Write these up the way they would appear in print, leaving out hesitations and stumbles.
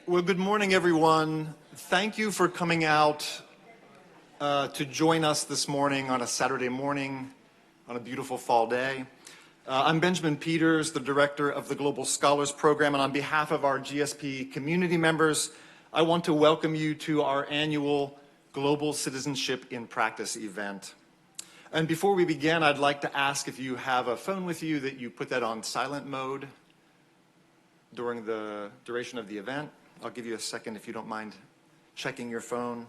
Well, good morning, everyone. Thank you for coming out to join us this morning on a Saturday morning on a beautiful fall day. I'm Benjamin Peters, the director of the Global Scholars Program, and on behalf of our GSP community members, I want to welcome you to our annual Global Citizenship in Practice event. And before we begin, I'd like to ask if you have a phone with you that you put that on silent mode during the duration of the event. I'll give you a second if you don't mind checking your phone.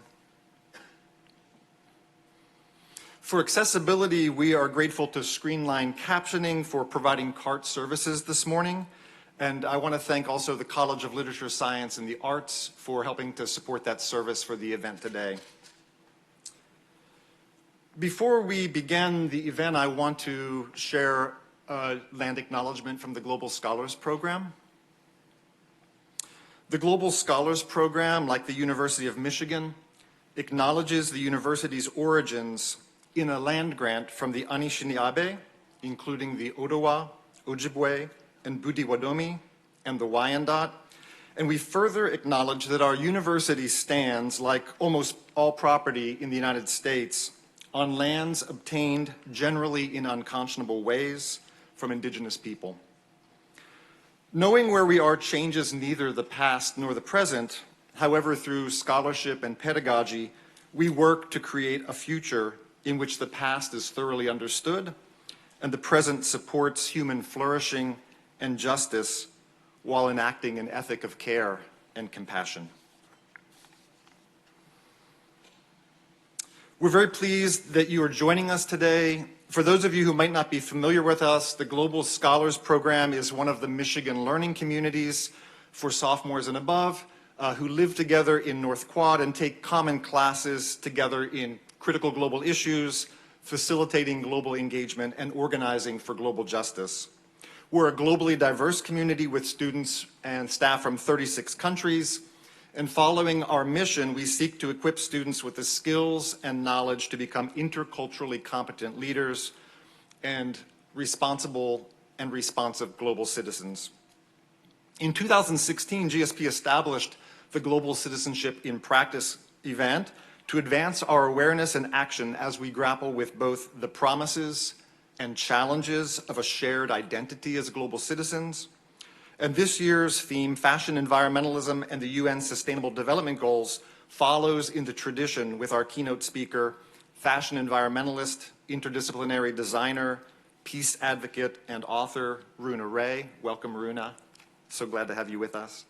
For accessibility, we are grateful to Screenline Captioning for providing CART services this morning. And I want to thank also the College of Literature, Science, and the Arts for helping to support that service for the event today. Before we begin the event, I want to share a land acknowledgement from the Global Scholars Program. The Global Scholars Program, like the University of Michigan, acknowledges the university's origins in a land grant from the Anishinaabe, including the Odawa, Ojibwe, and Budi-Wadomi, and the Wyandot. And we further acknowledge that our university stands, like almost all property in the United States, on lands obtained generally in unconscionable ways from indigenous people. Knowing where we are changes neither the past nor the present. However, through scholarship and pedagogy, we work to create a future in which the past is thoroughly understood and the present supports human flourishing and justice while enacting an ethic of care and compassion. We're very pleased that you are joining us today. For those of you who might not be familiar with us, the Global Scholars Program is one of the Michigan learning communities for sophomores and above who live together in North Quad and take common classes together in critical global issues, facilitating global engagement, and organizing for global justice. We're a globally diverse community with students and staff from 36 countries. And following our mission, we seek to equip students with the skills and knowledge to become interculturally competent leaders and responsible and responsive global citizens. In 2016, GSP established the Global Citizenship in Practice event to advance our awareness and action as we grapple with both the promises and challenges of a shared identity as global citizens. And this year's theme, Fashion Environmentalism and the UN Sustainable Development Goals, follows in the tradition with our keynote speaker, fashion environmentalist, interdisciplinary designer, peace advocate, and author, Runa Ray. Welcome, Runa. So glad to have you with us.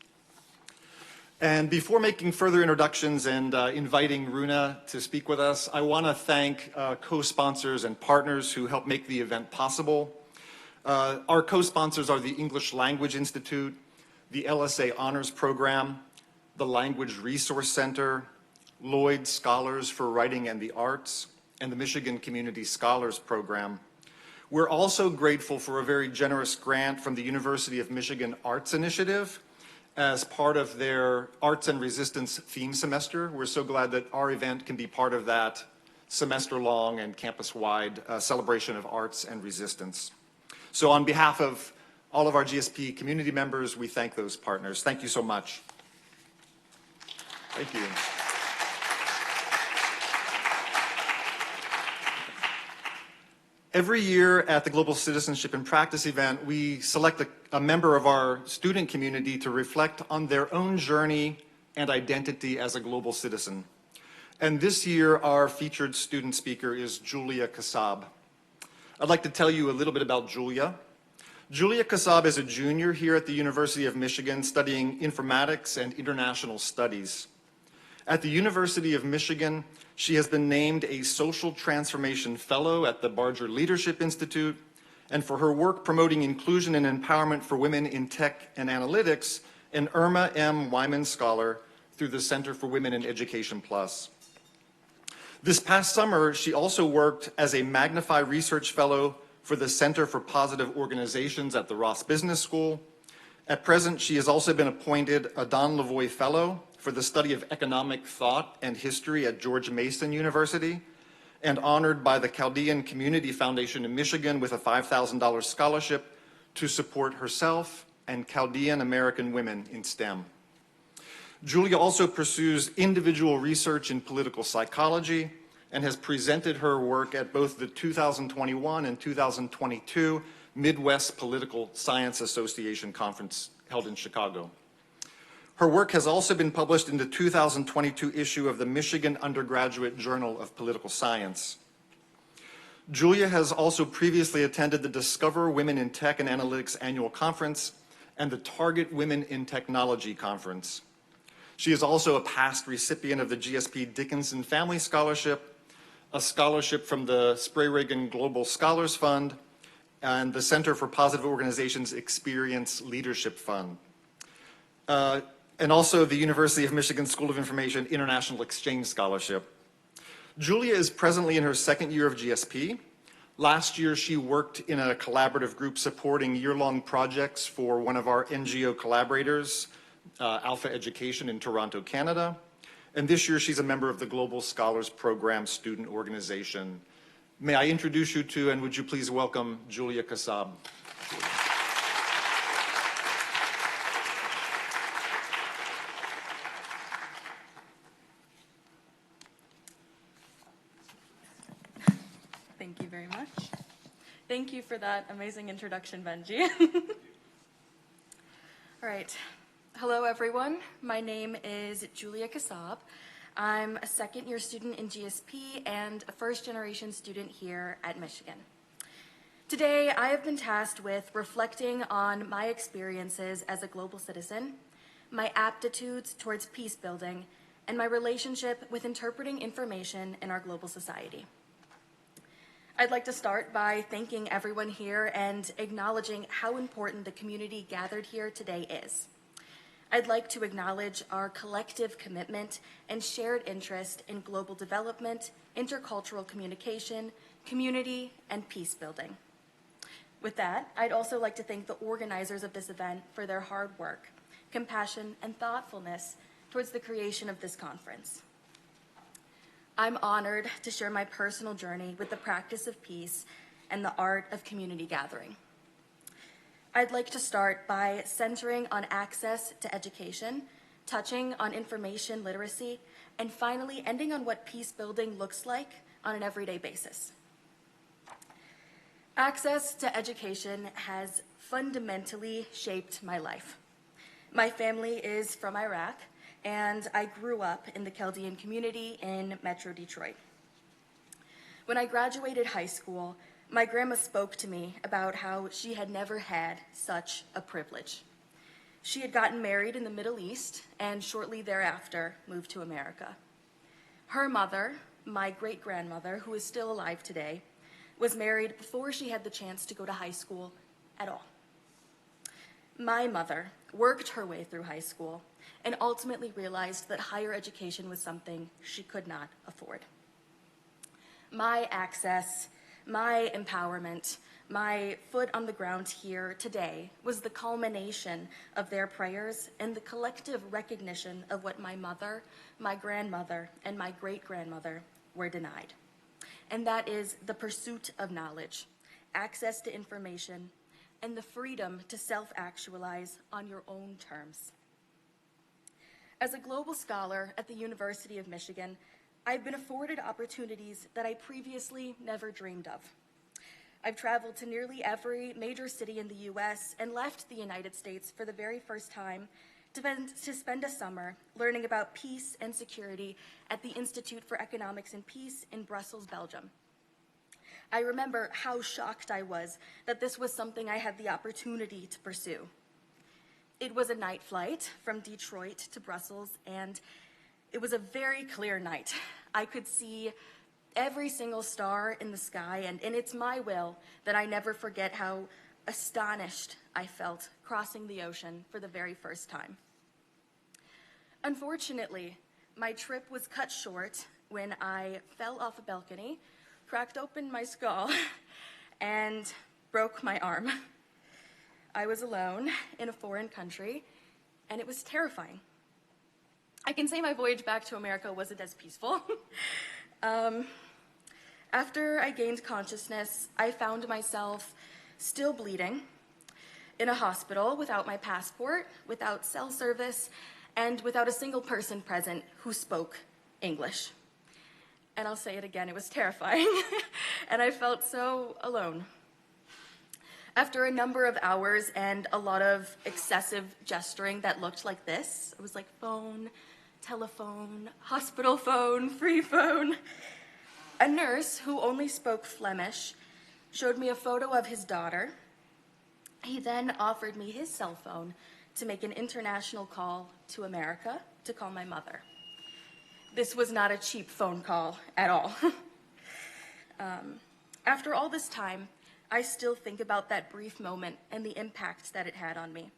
And before making further introductions and inviting Runa to speak with us, I want to thank co-sponsors and partners who helped make the event possible. Our co-sponsors are the English Language Institute, the LSA Honors Program, the Language Resource Center, Lloyd Scholars for Writing and the Arts, and the Michigan Community Scholars Program. We're also grateful for a very generous grant from the University of Michigan Arts Initiative as part of their Arts and Resistance theme semester. We're so glad that our event can be part of that semester-long and campus-wide celebration of arts and resistance. So on behalf of all of our GSP community members, we thank those partners. Thank you so much. Thank you. Every year at the Global Citizenship in Practice event, we select a member of our student community to reflect on their own journey and identity as a global citizen. And this year, our featured student speaker is Julia Kassab. I'd like to tell you a little bit about Julia. Julia Kassab is a junior here at the University of Michigan studying informatics and international studies. At the University of Michigan, she has been named a Social Transformation Fellow at the Barger Leadership Institute, and for her work promoting inclusion and empowerment for women in tech and analytics, an Irma M. Wyman Scholar through the Center for Women in Education Plus. This past summer, she also worked as a Magnify Research Fellow for the Center for Positive Organizations at the Ross Business School. At present, she has also been appointed a Don Lavoie Fellow for the study of economic thought and history at George Mason University, and honored by the Chaldean Community Foundation in Michigan with a $5,000 scholarship to support herself and Chaldean American women in STEM. Julia also pursues individual research in political psychology and has presented her work at both the 2021 and 2022 Midwest Political Science Association Conference held in Chicago. Her work has also been published in the 2022 issue of the Michigan Undergraduate Journal of Political Science. Julia has also previously attended the Discover Women in Tech and Analytics Annual Conference and the Target Women in Technology Conference. She is also a past recipient of the GSP Dickinson Family Scholarship, a scholarship from the Spray-Reagan Global Scholars Fund, and the Center for Positive Organizations Experience Leadership Fund, and also the University of Michigan School of Information International Exchange Scholarship. Julia is presently in her second year of GSP. Last year, she worked in a collaborative group supporting year-long projects for one of our NGO collaborators, Alpha Education in Toronto, Canada. And this year, she's a member of the Global Scholars Program student organization. May I introduce you to, and would you please welcome, Julia Kassab. Thank you very much. Thank you for that amazing introduction, Benji. All right. Hello, everyone. My name is Julia Kassab. I'm a second-year student in GSP and a first-generation student here at Michigan. Today, I have been tasked with reflecting on my experiences as a global citizen, my aptitudes towards peace building, and my relationship with interpreting information in our global society. I'd like to start by thanking everyone here and acknowledging how important the community gathered here today is. I'd like to acknowledge our collective commitment and shared interest in global development, intercultural communication, community, and peace building. With that, I'd also like to thank the organizers of this event for their hard work, compassion, and thoughtfulness towards the creation of this conference. I'm honored to share my personal journey with the practice of peace and the art of community gathering. I'd like to start by centering on access to education, touching on information literacy, and finally ending on what peace building looks like on an everyday basis. Access to education has fundamentally shaped my life. My family is from Iraq, and I grew up in the Chaldean community in Metro Detroit. When I graduated high school, my grandma spoke to me about how she had never had such a privilege. She had gotten married in the Middle East and shortly thereafter moved to America. Her mother, my great-grandmother, who is still alive today, was married before she had the chance to go to high school at all. My mother worked her way through high school and ultimately realized that higher education was something she could not afford. My access, my empowerment, my foot on the ground here today was the culmination of their prayers and the collective recognition of what my mother, my grandmother, and my great-grandmother were denied. And that is the pursuit of knowledge, access to information, and the freedom to self-actualize on your own terms. As a global scholar at the University of Michigan, I've been afforded opportunities that I previously never dreamed of. I've traveled to nearly every major city in the US and left the United States for the very first time to spend a summer learning about peace and security at the Institute for Economics and Peace in Brussels, Belgium. I remember how shocked I was that this was something I had the opportunity to pursue. It was a night flight from Detroit to Brussels, and it was a very clear night. I could see every single star in the sky, and it's my will that I never forget how astonished I felt crossing the ocean for the very first time. Unfortunately, my trip was cut short when I fell off a balcony, cracked open my skull, and broke my arm. I was alone in a foreign country, and it was terrifying. I can say my voyage back to America wasn't as peaceful. After I gained consciousness, I found myself still bleeding in a hospital without my passport, without cell service, and without a single person present who spoke English. And I'll say it again, it was terrifying, and I felt so alone. After a number of hours and a lot of excessive gesturing that looked like this, it was like phone, telephone, hospital phone, free phone. A nurse who only spoke Flemish showed me a photo of his daughter. He then offered me his cell phone to make an international call to America to call my mother. This was not a cheap phone call at all. After all this time, I still think about that brief moment and the impact that it had on me.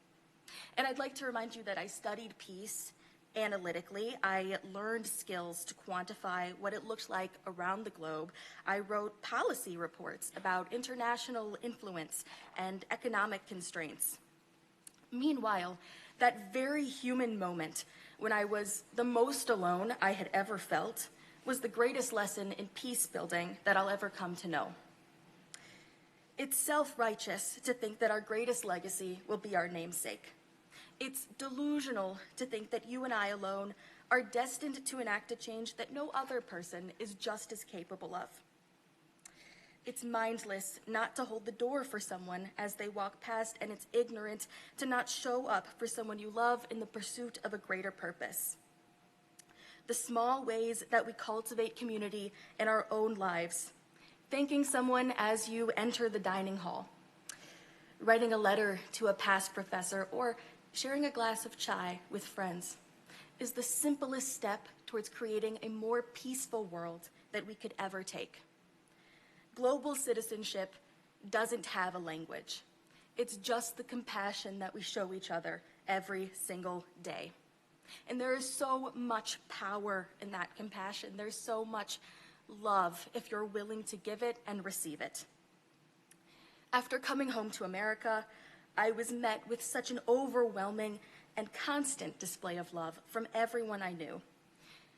And I'd like to remind you that I studied peace analytically. I learned skills to quantify what it looked like around the globe. I wrote policy reports about international influence and economic constraints. Meanwhile, that very human moment when I was the most alone I had ever felt was the greatest lesson in peace building that I'll ever come to know. It's self-righteous to think that our greatest legacy will be our namesake. It's delusional to think that you and I alone are destined to enact a change that no other person is just as capable of. It's mindless not to hold the door for someone as they walk past, and it's ignorant to not show up for someone you love in the pursuit of a greater purpose. The small ways that we cultivate community in our own lives, thanking someone as you enter the dining hall, writing a letter to a past professor, or sharing a glass of chai with friends, is the simplest step towards creating a more peaceful world that we could ever take. Global citizenship doesn't have a language. It's just the compassion that we show each other every single day. And there is so much power in that compassion. There's so much love if you're willing to give it and receive it. After coming home to America, I was met with such an overwhelming and constant display of love from everyone I knew.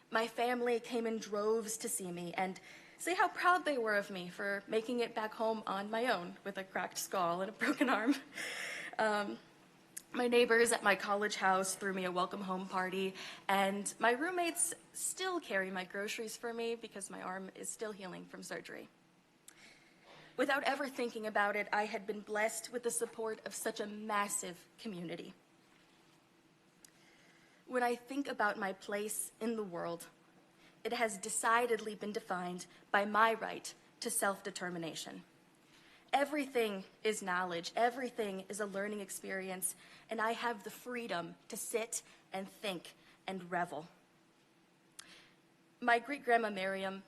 My family came in droves to see me and say how proud they were of me for making it back home on my own with a cracked skull and a broken arm. My neighbors at my college house threw me a welcome home party, and my roommates still carry my groceries for me because my arm is still healing from surgery. Without ever thinking about it, I had been blessed with the support of such a massive community. When I think about my place in the world, it has decidedly been defined by my right to self-determination. Everything is knowledge, everything is a learning experience, and I have the freedom to sit and think and revel. My great-grandma Miriam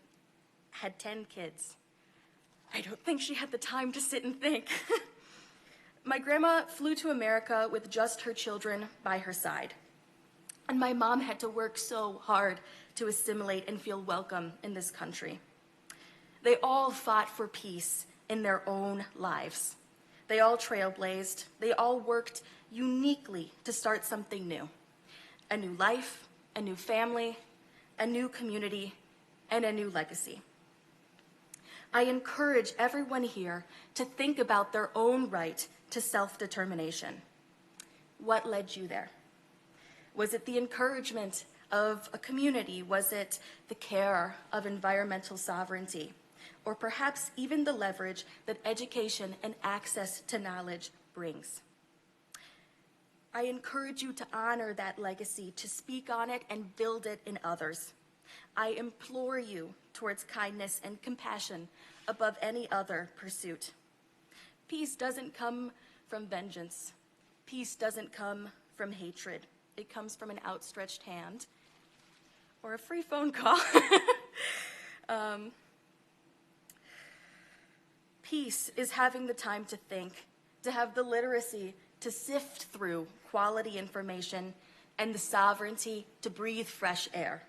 had 10 kids. I don't think she had the time to sit and think. My grandma flew to America with just her children by her side. And my mom had to work so hard to assimilate and feel welcome in this country. They all fought for peace in their own lives. They all trailblazed. They all worked uniquely to start something new. A new life, a new family, a new community, and a new legacy. I encourage everyone here to think about their own right to self-determination. What led you there? Was it the encouragement of a community? Was it the care of environmental sovereignty? Or perhaps even the leverage that education and access to knowledge brings? I encourage you to honor that legacy, to speak on it and build it in others. I implore you towards kindness and compassion above any other pursuit. Peace doesn't come from vengeance. Peace doesn't come from hatred. It comes from an outstretched hand or a free phone call. Peace is having the time to think, to have the literacy to sift through quality information, and the sovereignty to breathe fresh air.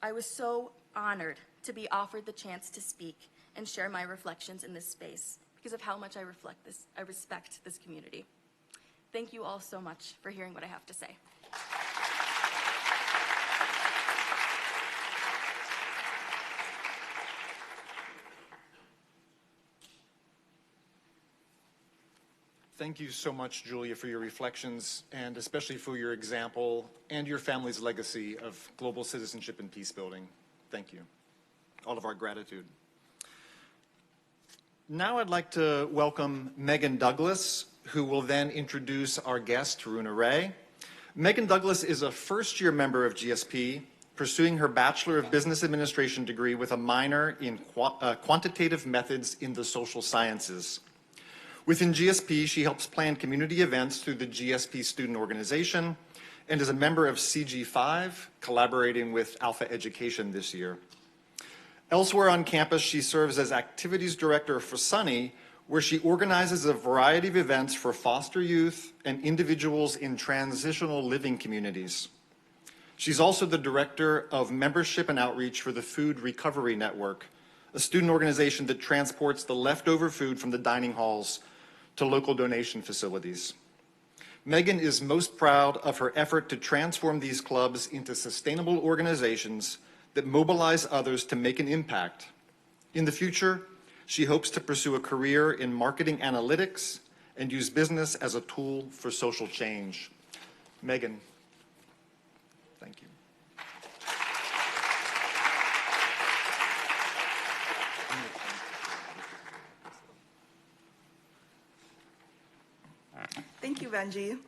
I was so honored to be offered the chance to speak and share my reflections in this space because of how much I respect this community. Thank you all so much for hearing what I have to say. Thank you so much, Julia, for your reflections and especially for your example and your family's legacy of global citizenship and peace building. Thank you. All of our gratitude. Now I'd like to welcome Megan Douglas, who will then introduce our guest, Runa Ray. Megan Douglas is a first-year member of GSP, pursuing her Bachelor of Business Administration degree with a minor in quantitative methods in the social sciences. Within GSP, she helps plan community events through the GSP Student Organization and is a member of CG5, collaborating with Alpha Education this year. Elsewhere on campus, she serves as Activities Director for Sunny, where she organizes a variety of events for foster youth and individuals in transitional living communities. She's also the Director of Membership and Outreach for the Food Recovery Network, a student organization that transports the leftover food from the dining halls to local donation facilities. Megan is most proud of her effort to transform these clubs into sustainable organizations that mobilize others to make an impact. In the future, she hopes to pursue a career in marketing analytics and use business as a tool for social change. Megan, thank you. Thank you, Benji.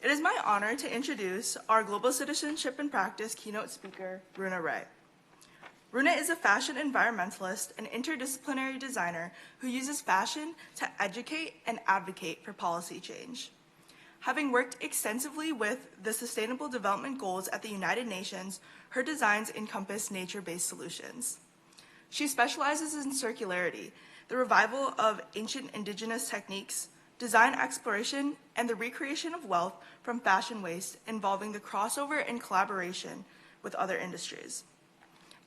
It is my honor to introduce our Global Citizenship and Practice keynote speaker, Runa Ray. Runa is a fashion environmentalist and interdisciplinary designer who uses fashion to educate and advocate for policy change. Having worked extensively with the Sustainable Development Goals at the United Nations, her designs encompass nature-based solutions. She specializes in circularity, the revival of ancient indigenous techniques, design exploration, and the recreation of wealth from fashion waste, involving the crossover and collaboration with other industries.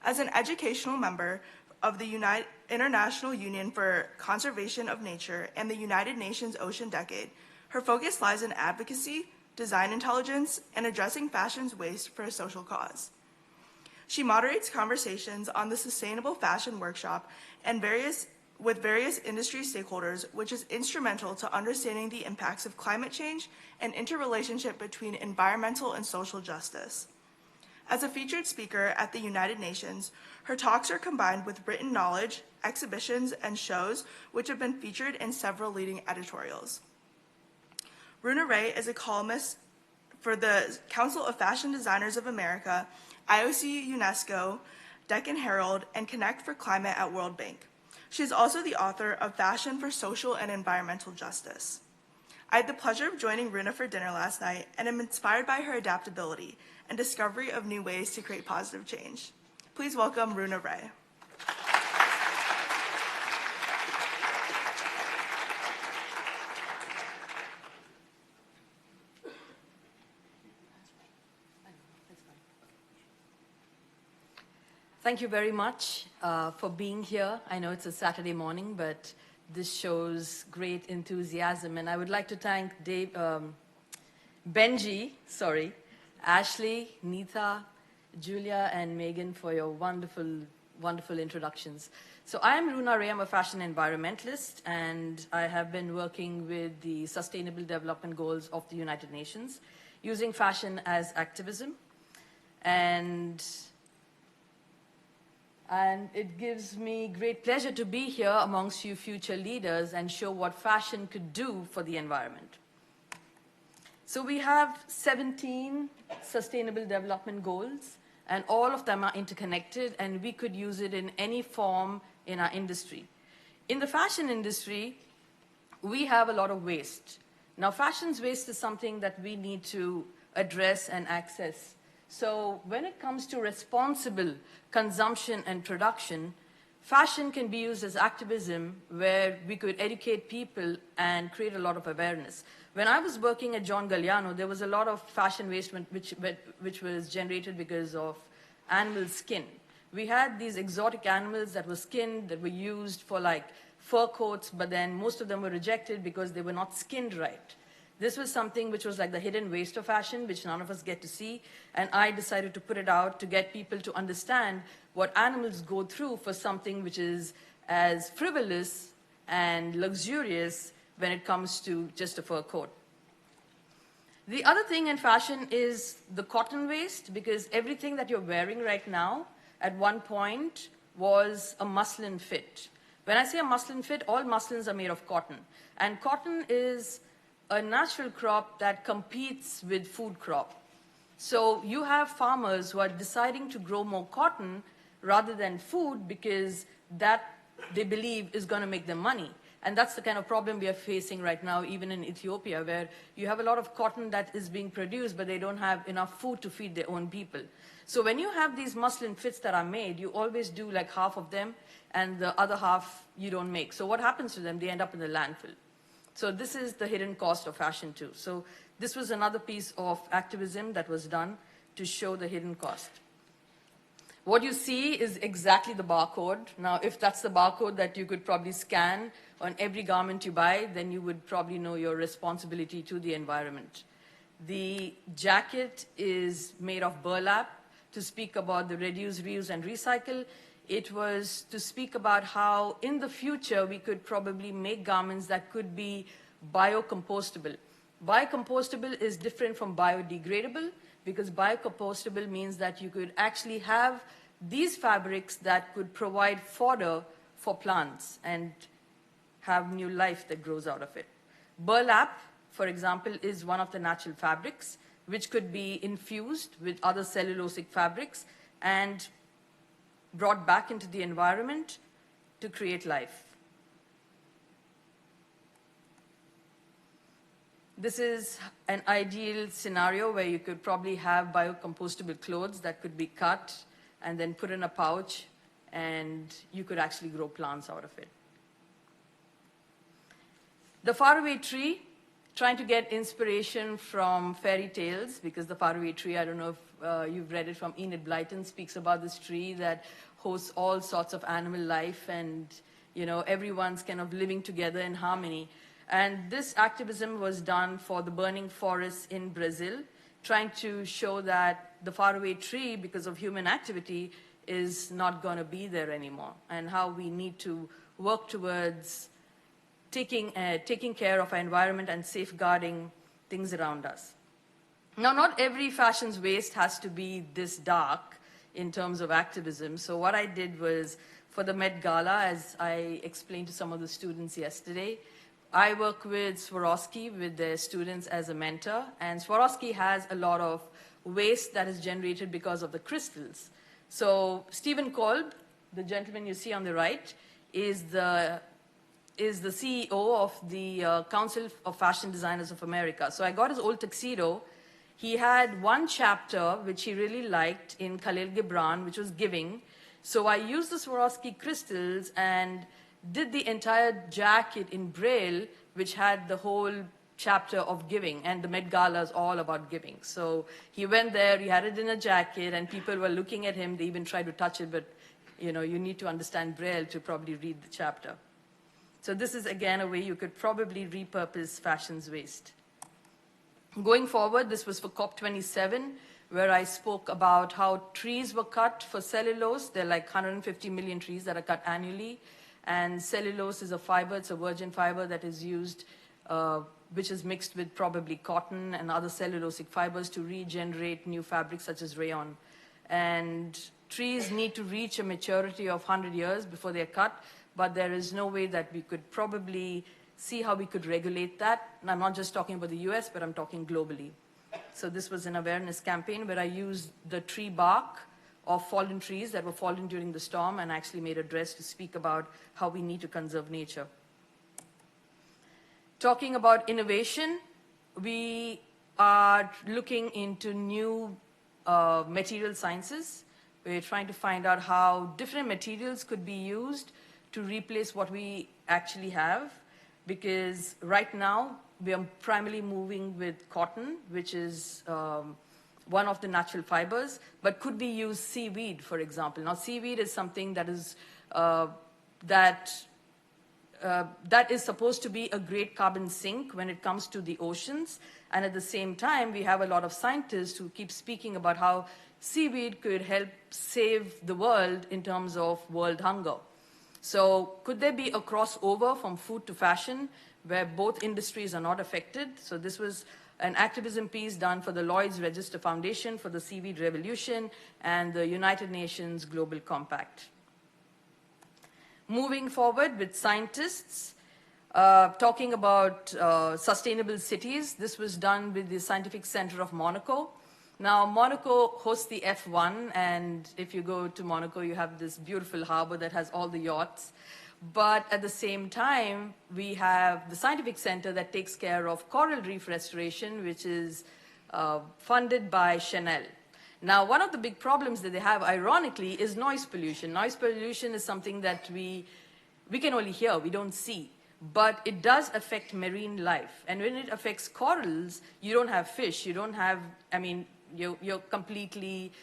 As an educational member of the International Union for Conservation of Nature and the United Nations Ocean Decade, her focus lies in advocacy, design intelligence, and addressing fashion's waste for a social cause. She moderates conversations on the Sustainable Fashion Workshop and with various industry stakeholders, which is instrumental to understanding the impacts of climate change and interrelationship between environmental and social justice. As a featured speaker at the United Nations, her talks are combined with written knowledge, exhibitions, and shows, which have been featured in several leading editorials. Runa Ray is a columnist for the Council of Fashion Designers of America, IOC UNESCO, Deccan Herald, and Connect for Climate at World Bank. She is also the author of Fashion for Social and Environmental Justice. I had the pleasure of joining Runa for dinner last night and am inspired by her adaptability and discovery of new ways to create positive change. Please welcome Runa Ray. Thank you very much for being here. I know it's a Saturday morning, but this shows great enthusiasm. And I would like to thank Benji, Ashley, Neetha, Julia, and Megan for your wonderful, wonderful introductions. So I am Runa Ray. I'm a fashion environmentalist, and I have been working with the Sustainable Development Goals of the United Nations, using fashion as activism. And it gives me great pleasure to be here amongst you future leaders and show what fashion could do for the environment. So we have 17 Sustainable Development Goals, and all of them are interconnected, and we could use it in any form in our industry. In the fashion industry, we have a lot of waste. Now, fashion's waste is something that we need to address and access. So when it comes to responsible consumption and production, fashion can be used as activism, where we could educate people and create a lot of awareness. When I was working at John Galliano, there was a lot of fashion waste which was generated because of animal skin. We had these exotic animals that were skinned, that were used for like fur coats, but then most of them were rejected because they were not skinned right. This was something which was like the hidden waste of fashion, which none of us get to see. And I decided to put it out to get people to understand what animals go through for something which is as frivolous and luxurious, when it comes to just a fur coat. The other thing in fashion is the cotton waste, because everything that you're wearing right now at one point was a muslin fit. When I say a muslin fit, all muslins are made of cotton. And cotton is a natural crop that competes with food crop. So you have farmers who are deciding to grow more cotton rather than food because that they believe is going to make them money. And that's the kind of problem we are facing right now, even in Ethiopia, where you have a lot of cotton that is being produced, but they don't have enough food to feed their own people. So when you have these muslin fits that are made, you always do like half of them, and the other half you don't make. So what happens to them? They end up in the landfill. So this is the hidden cost of fashion too. So this was another piece of activism that was done to show the hidden cost. What you see is exactly the barcode. Now, if that's the barcode that you could probably scan on every garment you buy, then you would probably know your responsibility to the environment. The jacket is made of burlap to speak about the reduce, reuse, and recycle. It was to speak about how in the future we could probably make garments that could be biocompostable. Biocompostable is different from biodegradable, because biocompostable means that you could actually have these fabrics that could provide fodder for plants and have new life that grows out of it. Burlap, for example, is one of the natural fabrics which could be infused with other cellulosic fabrics and brought back into the environment to create life. This is an ideal scenario where you could probably have biocompostable clothes that could be cut and then put in a pouch, and you could actually grow plants out of it. The faraway tree, trying to get inspiration from fairy tales, because the faraway tree, I don't know if you've read it from Enid Blyton, speaks about this tree that hosts all sorts of animal life, and everyone's kind of living together in harmony. And this activism was done for the burning forests in Brazil, trying to show that the faraway tree, because of human activity, is not going to be there anymore, and how we need to work towards taking care of our environment and safeguarding things around us. Now, not every fashion's waste has to be this dark in terms of activism. So what I did was, for the Met Gala, as I explained to some of the students yesterday, I work with Swarovski, with their students as a mentor, and Swarovski has a lot of waste that is generated because of the crystals. So Stephen Kolb, the gentleman you see on the right, is the CEO of the Council of Fashion Designers of America. So I got his old tuxedo. He had one chapter which he really liked in Khalil Gibran, which was giving. So I used the Swarovski crystals and did the entire jacket in Braille, which had the whole chapter of giving, and the Met Gala is all about giving. So he went there, he had it in a jacket, and people were looking at him. They even tried to touch it, but you need to understand Braille to probably read the chapter. So this is, again, a way you could probably repurpose fashion's waste. Going forward, this was for COP27, where I spoke about how trees were cut for cellulose. There are like 150 million trees that are cut annually. And cellulose is a fiber, it's a virgin fiber that is used, which is mixed with probably cotton and other cellulosic fibers to regenerate new fabrics such as rayon. And trees need to reach a maturity of 100 years before they're cut, but there is no way that we could probably see how we could regulate that. And I'm not just talking about the US, but I'm talking globally. So this was an awareness campaign where I used the tree bark of fallen trees that were fallen during the storm and actually made a dress to speak about how we need to conserve nature. Talking about innovation, we are looking into new material sciences. We're trying to find out how different materials could be used to replace what we actually have, because right now we are primarily moving with cotton, which is one of the natural fibers, but could we use seaweed, for example? Now, seaweed is something that is that is supposed to be a great carbon sink when it comes to the oceans, and at the same time, we have a lot of scientists who keep speaking about how seaweed could help save the world in terms of world hunger. So could there be a crossover from food to fashion, where both industries are not affected. So this was an activism piece done for the Lloyd's Register Foundation, for the Seaweed Revolution, and the United Nations Global Compact. Moving forward with scientists, talking about sustainable cities. This was done with the Scientific Center of Monaco. Now, Monaco hosts the F1, and if you go to Monaco, you have this beautiful harbor that has all the yachts. But at the same time, we have the Scientific Center that takes care of coral reef restoration, which is funded by Chanel. Now, one of the big problems that they have, ironically, is noise pollution. Noise pollution is something that we can only hear, we don't see. But it does affect marine life. And when it affects corals, you don't have fish. You don't have, you're completely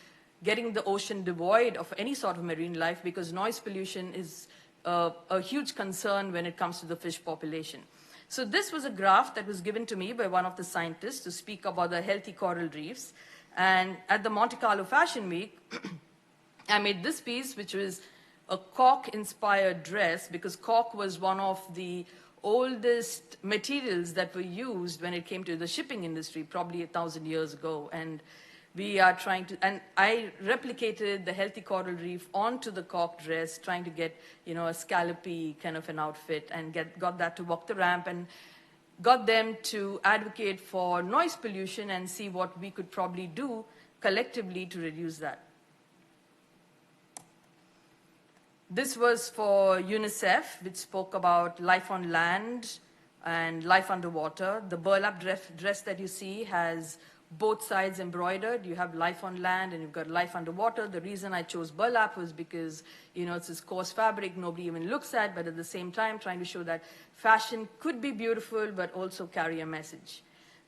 getting the ocean devoid of any sort of marine life, because noise pollution is a huge concern when it comes to the fish population. So this was a graph that was given to me by one of the scientists to speak about the healthy coral reefs. And at the Monte Carlo Fashion Week, I made this piece, which was a cork-inspired dress, because cork was one of the oldest materials that were used when it came to the shipping industry, probably 1,000 years ago. And we are trying to, and I replicated the healthy coral reef onto the cork dress, trying to get, a scallopy kind of an outfit, and got that to walk the ramp, and got them to advocate for noise pollution and see what we could probably do collectively to reduce that. This was for UNICEF, which spoke about life on land and life underwater. The burlap dress that you see has both sides embroidered. You have life on land and you've got life underwater. The reason I chose burlap was because, it's this coarse fabric nobody even looks at, but at the same time trying to show that fashion could be beautiful but also carry a message.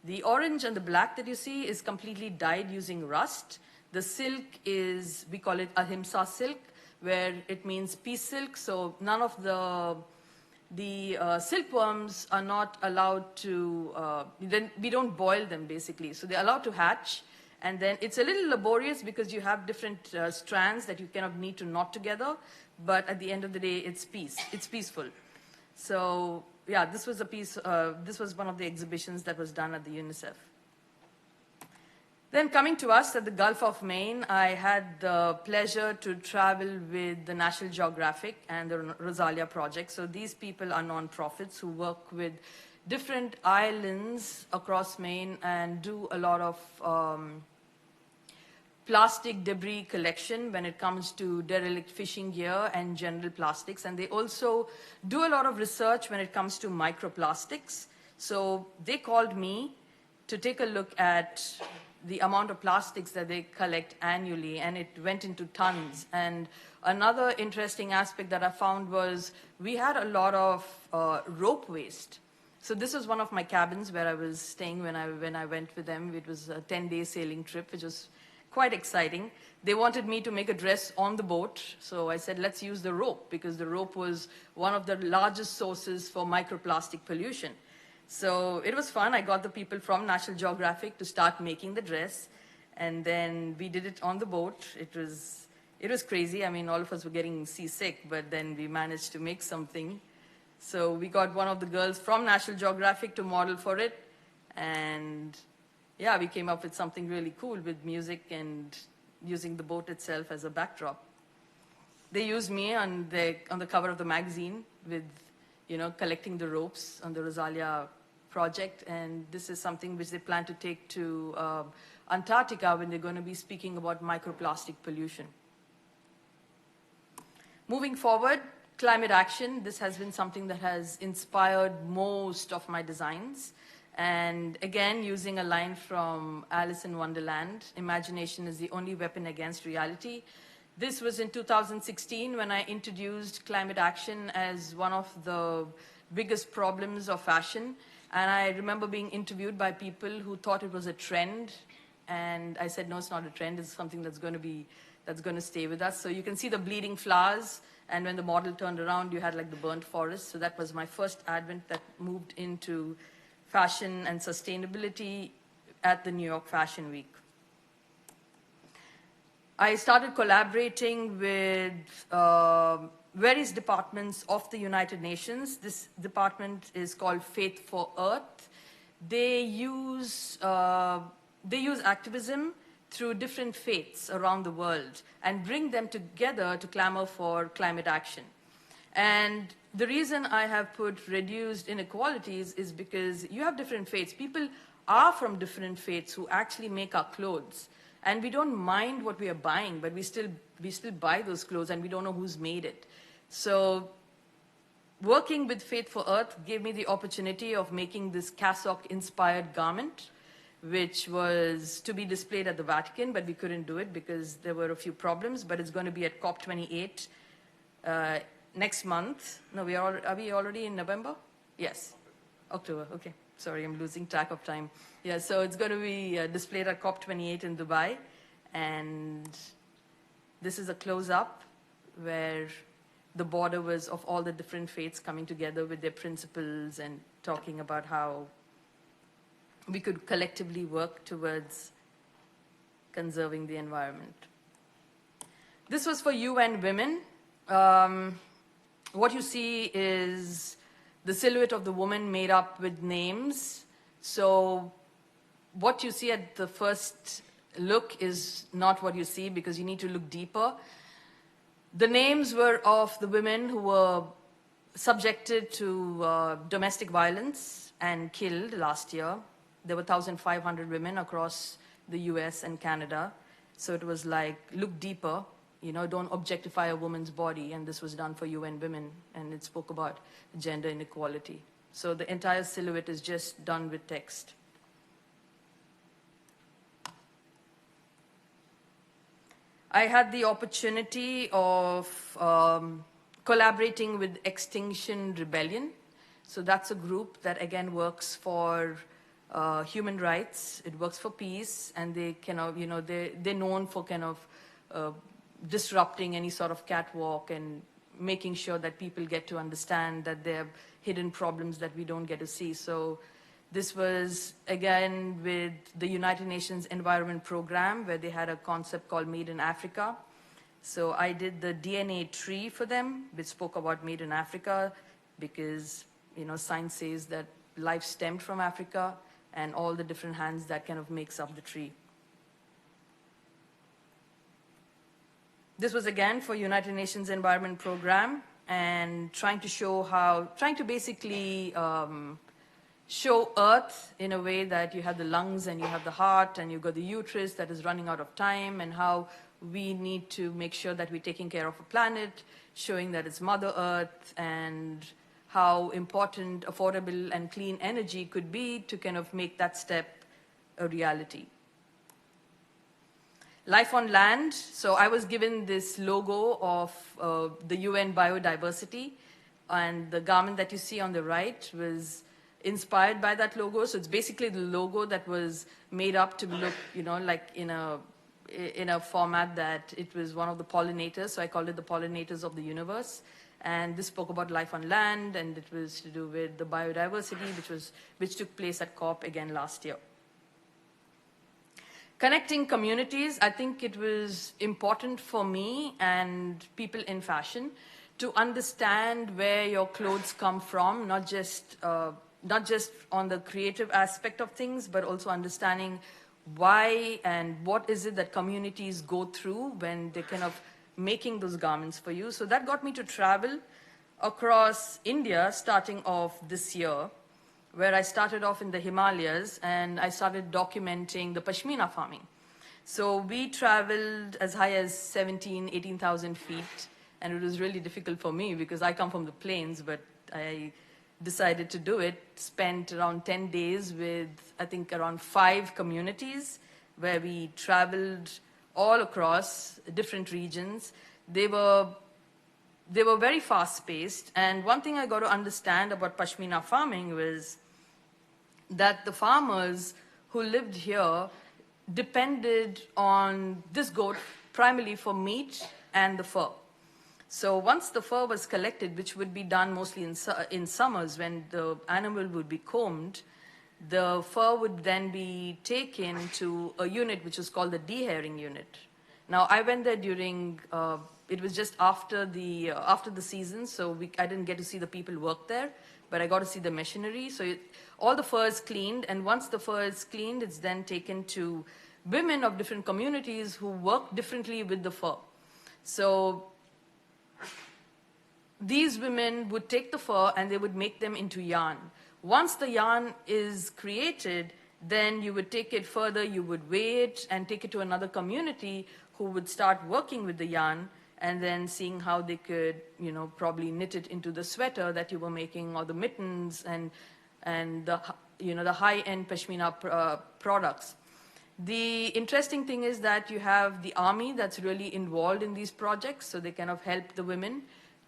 The orange and the black that you see is completely dyed using rust. The silk is, we call it ahimsa silk, where it means peace silk. So none of the silkworms are not allowed to, then we don't boil them basically. So they're allowed to hatch. And then it's a little laborious because you have different strands that you kind of need to knot together. But at the end of the day, it's peaceful. So yeah, this was a piece, this was one of the exhibitions that was done at the UNICEF. Then coming to us at the Gulf of Maine, I had the pleasure to travel with the National Geographic and the Rosalia Project. So these people are nonprofits who work with different islands across Maine and do a lot of plastic debris collection when it comes to derelict fishing gear and general plastics. And they also do a lot of research when it comes to microplastics. So they called me to take a look at the amount of plastics that they collect annually, and it went into tons. And another interesting aspect that I found was we had a lot of rope waste. So this was one of my cabins where I was staying when I went with them. It was a 10-day sailing trip, which was quite exciting. They wanted me to make a dress on the boat, so I said, let's use the rope, because the rope was one of the largest sources for microplastic pollution. So it was fun. I got the people from National Geographic to start making the dress, and then we did it on the boat. It was crazy. I mean, all of us were getting seasick, but then we managed to make something. So we got one of the girls from National Geographic to model for it, and yeah, we came up with something really cool with music and using the boat itself as a backdrop. They used me on the cover of the magazine with, collecting the ropes on the Rosalia project, and this is something which they plan to take to Antarctica when they're going to be speaking about microplastic pollution. Moving forward, climate action. This has been something that has inspired most of my designs. And again, using a line from Alice in Wonderland, imagination is the only weapon against reality. This was in 2016 when I introduced climate action as one of the biggest problems of fashion. And I remember being interviewed by people who thought it was a trend. And I said, no, it's not a trend. It's something that's going to stay with us. So you can see the bleeding flowers. And when the model turned around, you had like the burnt forest. So that was my first advent that moved into fashion and sustainability at the New York Fashion Week. I started collaborating with various departments of the United Nations. This department is called Faith for Earth. They use activism through different faiths around the world and bring them together to clamor for climate action. And the reason I have put reduced inequalities is because you have different faiths. People are from different faiths who actually make our clothes. And we don't mind what we are buying, but we still buy those clothes and we don't know who's made it. So working with Faith for Earth gave me the opportunity of making this cassock-inspired garment, which was to be displayed at the Vatican, but we couldn't do it because there were a few problems. But it's going to be at COP28 next month. No, are we already in November? Yes, October. Okay, sorry, I'm losing track of time. Yeah, so it's going to be displayed at COP28 in Dubai, and this is a close-up where the border was of all the different faiths coming together with their principles and talking about how we could collectively work towards conserving the environment. This was for UN Women. What you see is the silhouette of the woman made up with names. So what you see at the first look is not what you see because you need to look deeper. The names were of the women who were subjected to domestic violence and killed last year. There were 1,500 women across the US and Canada. So it was like, look deeper, you know, don't objectify a woman's body. And this was done for UN Women, and it spoke about gender inequality. So the entire silhouette is just done with text. I had the opportunity of collaborating with Extinction Rebellion. So that's a group that, again, works for human rights. It works for peace, and they kind of, you know, they're known for kind of disrupting any sort of catwalk and making sure that people get to understand that there are hidden problems that we don't get to see. So this was, again, with the United Nations Environment Program, where they had a concept called Made in Africa. So I did the DNA tree for them, which spoke about Made in Africa, because, you know, science says that life stemmed from Africa, and all the different hands that kind of makes up the tree. This was, again, for United Nations Environment Program, and trying to basically show Earth in a way that you have the lungs and you have the heart and you've got the uterus that is running out of time, and how we need to make sure that we're taking care of a planet, showing that it's Mother Earth, and how important affordable and clean energy could be to kind of make that step a reality. Life on land. So I was given this logo of the UN biodiversity, and the garment that you see on the right was inspired by that logo. So it's basically the logo that was made up to look, you know, like in a format that it was one of the pollinators. So I called it the pollinators of the universe. And this spoke about life on land, and it was to do with the biodiversity, which took place at COP again last year. Connecting communities, I think it was important for me and people in fashion to understand where your clothes come from, not just on the creative aspect of things, but also understanding why and what is it that communities go through when they kind of making those garments for you. So that got me to travel across India starting off this year, where I started off in the Himalayas and I started documenting the Pashmina farming. So we traveled as high as 18,000 feet, and it was really difficult for me because I come from the plains, but I decided to do it, spent around 10 days with, I think, around 5 communities where we traveled all across different regions. They were very fast-paced, and one thing I got to understand about Pashmina farming was that the farmers who lived here depended on this goat primarily for meat and the fur. So once the fur was collected, which would be done mostly in summers when the animal would be combed, the fur would then be taken to a unit which was called the dehairing unit. Now, I went there during it was just after the season, so I didn't get to see the people work there, but I got to see the machinery. So all the fur is cleaned, and once the fur is cleaned, it's then taken to women of different communities who work differently with the fur. So these women would take the fur and they would make them into yarn. Once the yarn is created, then you would take it further, you would weigh it and take it to another community who would start working with the yarn and then seeing how they could, probably knit it into the sweater that you were making, or the mittens and the, the high-end pashmina products. The interesting thing is that you have the army that's really involved in these projects, so they kind of help the women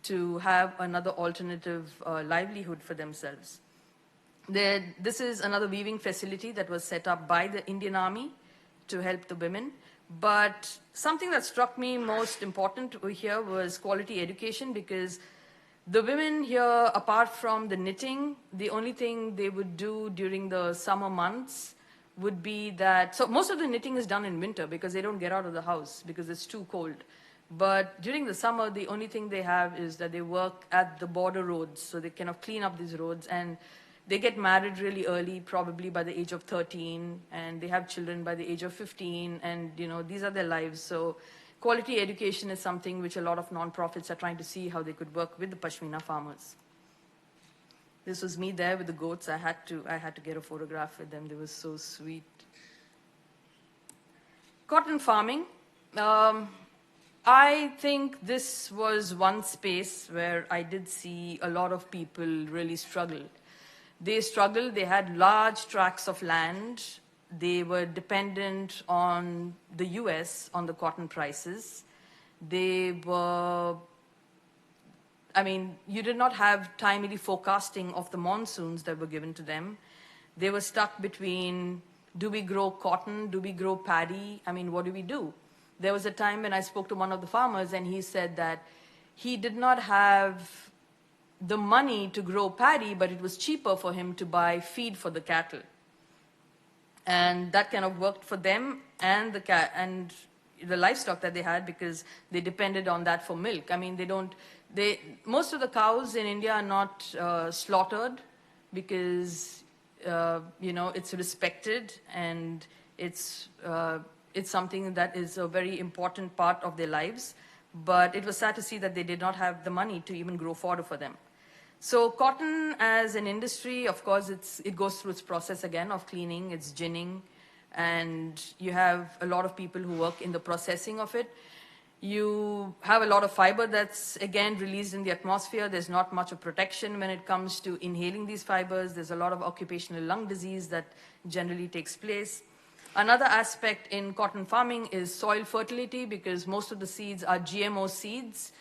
to have another alternative livelihood for themselves. This is another weaving facility that was set up by the Indian Army to help the women. But something that struck me most important here was quality education, because the women here, apart from the knitting, the only thing they would do during the summer months would be that, so most of the knitting is done in winter because they don't get out of the house because it's too cold. But during the summer, the only thing they have is that they work at the border roads, so they kind of clean up these roads, and they get married really early, probably by the age of 13, and they have children by the age of 15, and these are their lives. So quality education is something which a lot of nonprofits are trying to see how they could work with the Pashmina farmers. This was me there with the goats. I had to get a photograph with them. They were so sweet. Cotton farming. I think this was one space where I did see a lot of people really struggle. They struggled. They had large tracts of land. They were dependent on the US, on the cotton prices. They were, you did not have timely forecasting of the monsoons that were given to them. They were stuck between, do we grow cotton? Do we grow paddy? What do we do? There was a time when I spoke to one of the farmers, and he said that he did not have the money to grow paddy, but it was cheaper for him to buy feed for the cattle. And that kind of worked for them and the livestock that they had, because they depended on that for milk. Most of the cows in India are not slaughtered because, it's respected, and it's something that is a very important part of their lives. But it was sad to see that they did not have the money to even grow fodder for them. So cotton as an industry, of course, it goes through its process again of cleaning, it's ginning, and you have a lot of people who work in the processing of it. You have a lot of fiber that's, again, released in the atmosphere. There's not much of protection when it comes to inhaling these fibers. There's a lot of occupational lung disease that generally takes place. Another aspect in cotton farming is soil fertility, because most of the seeds are GMO seeds,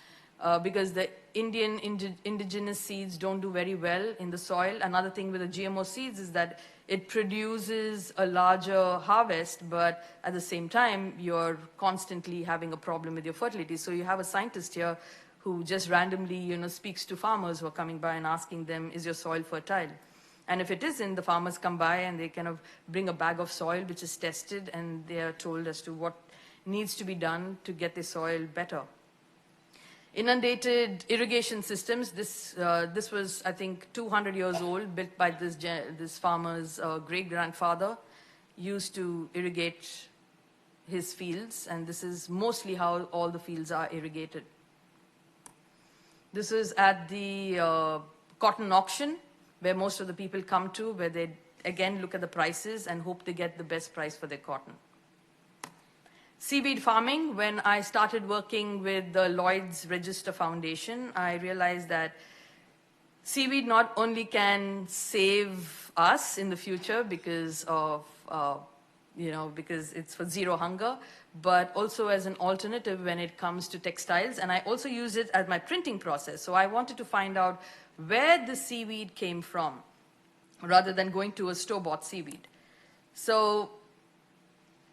because the Indian indigenous seeds don't do very well in the soil. Another thing with the GMO seeds is that it produces a larger harvest, but at the same time, you're constantly having a problem with your fertility. So you have a scientist here who just randomly, speaks to farmers who are coming by and asking them, is your soil fertile? And if it isn't, the farmers come by and they kind of bring a bag of soil which is tested, and they are told as to what needs to be done to get the soil better. Inundated irrigation systems. This was, I think, 200 years old, built by this farmer's great-grandfather, used to irrigate his fields, and this is mostly how all the fields are irrigated. This is at the cotton auction, where most of the people come to, where they, again, look at the prices and hope they get the best price for their cotton. Seaweed farming. When I started working with the Lloyd's Register Foundation, I realized that seaweed not only can save us in the future because of, because it's for zero hunger, but also as an alternative when it comes to textiles. And I also use it as my printing process. So I wanted to find out where the seaweed came from, rather than going to a store-bought seaweed. So,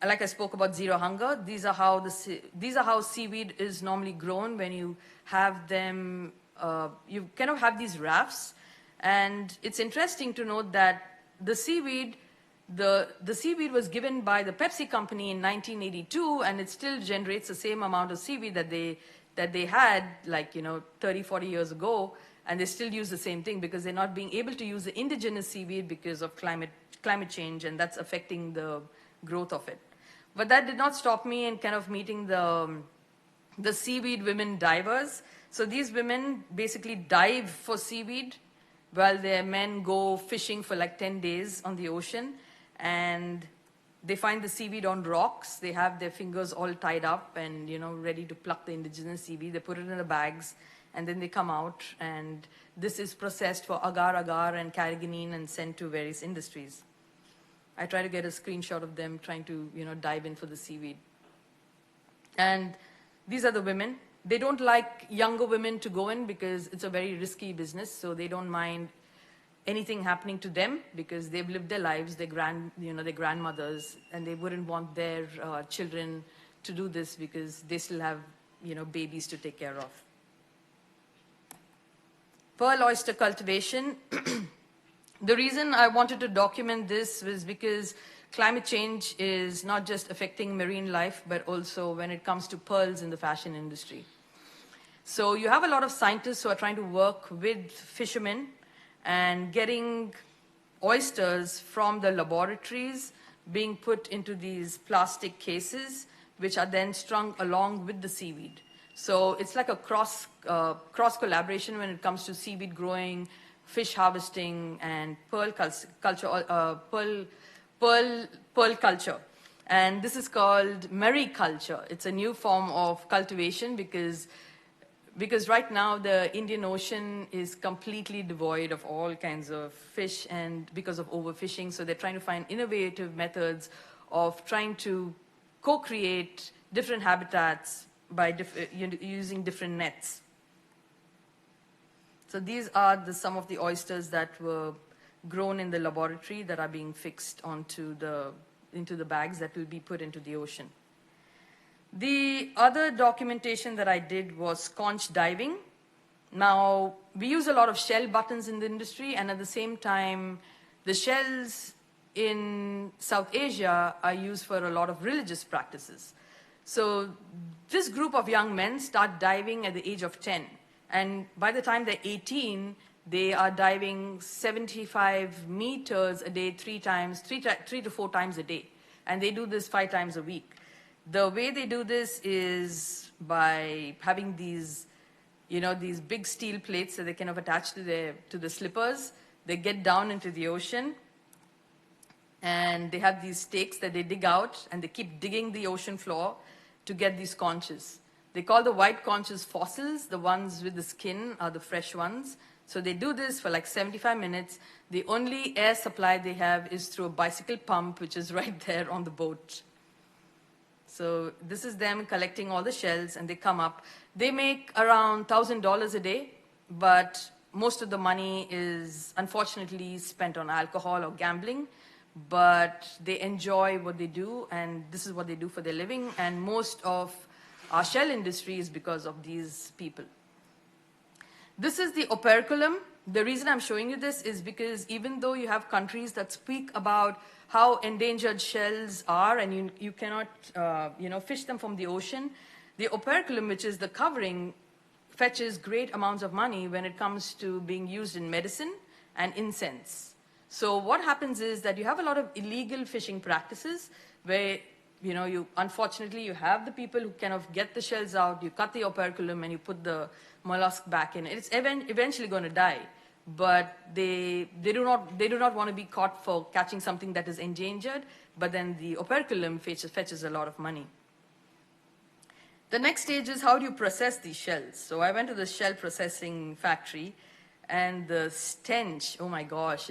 like I spoke about zero hunger, these are how seaweed is normally grown when you have them, you kind of have these rafts. And it's interesting to note that the seaweed was given by the Pepsi company in 1982, and it still generates the same amount of seaweed that they that they had like, 30, 40 years ago, and they still use the same thing because they're not being able to use the indigenous seaweed because of climate change, and that's affecting the growth of it. But that did not stop me in kind of meeting the seaweed women divers. So these women basically dive for seaweed while their men go fishing for like 10 days on the ocean, and they find the seaweed on rocks. They have their fingers all tied up and, ready to pluck the indigenous seaweed. They put it in the bags, and then they come out, and this is processed for agar-agar and carrageenan and sent to various industries. I try to get a screenshot of them trying to, dive in for the seaweed. And these are the women. They don't like younger women to go in because it's a very risky business, so they don't mind anything happening to them because they've lived their lives, their grandmothers, and they wouldn't want their children to do this because they still have, babies to take care of. Pearl oyster cultivation. The reason I wanted to document this was because climate change is not just affecting marine life, but also when it comes to pearls in the fashion industry. So you have a lot of scientists who are trying to work with fishermen and getting oysters from the laboratories being put into these plastic cases, which are then strung along with the seaweed. So it's like a cross collaboration when it comes to seaweed growing, fish harvesting, and pearl culture. And this is called mariculture. It's a new form of cultivation because right now the Indian Ocean is completely devoid of all kinds of fish, and because of overfishing, so they're trying to find innovative methods of trying to co-create different habitats by using different nets. So these are some of the oysters that were grown in the laboratory that are being fixed into the bags that will be put into the ocean. The other documentation that I did was conch diving. Now, we use a lot of shell buttons in the industry, and at the same time, the shells in South Asia are used for a lot of religious practices. So this group of young men start diving at the age of 10. And by the time they're 18, they are diving 75 meters a day, three to four times a day. And they do this 5 times a week. The way they do this is by having these, these big steel plates that they kind of attach to the slippers. They get down into the ocean, and they have these stakes that they dig out, and they keep digging the ocean floor to get these conches. They call the white conches fossils. The ones with the skin are the fresh ones. So they do this for like 75 minutes. The only air supply they have is through a bicycle pump, which is right there on the boat. So this is them collecting all the shells, and they come up. They make around $1,000 a day, but most of the money is unfortunately spent on alcohol or gambling. But they enjoy what they do, and this is what they do for their living. And most of our shell industry is because of these people. This is the operculum. The reason I'm showing you this is because even though you have countries that speak about how endangered shells are, and you cannot fish them from the ocean, the operculum, which is the covering, fetches great amounts of money when it comes to being used in medicine and incense. So what happens is that you have a lot of illegal fishing practices where unfortunately you have the people who kind of get the shells out, you cut the operculum, and you put the mollusk back in. It's eventually going to die, but they do not want to be caught for catching something that is endangered. But then the operculum fetches a lot of money. The next stage is how do you process these shells? So I went to the shell processing factory, and the stench, oh my gosh,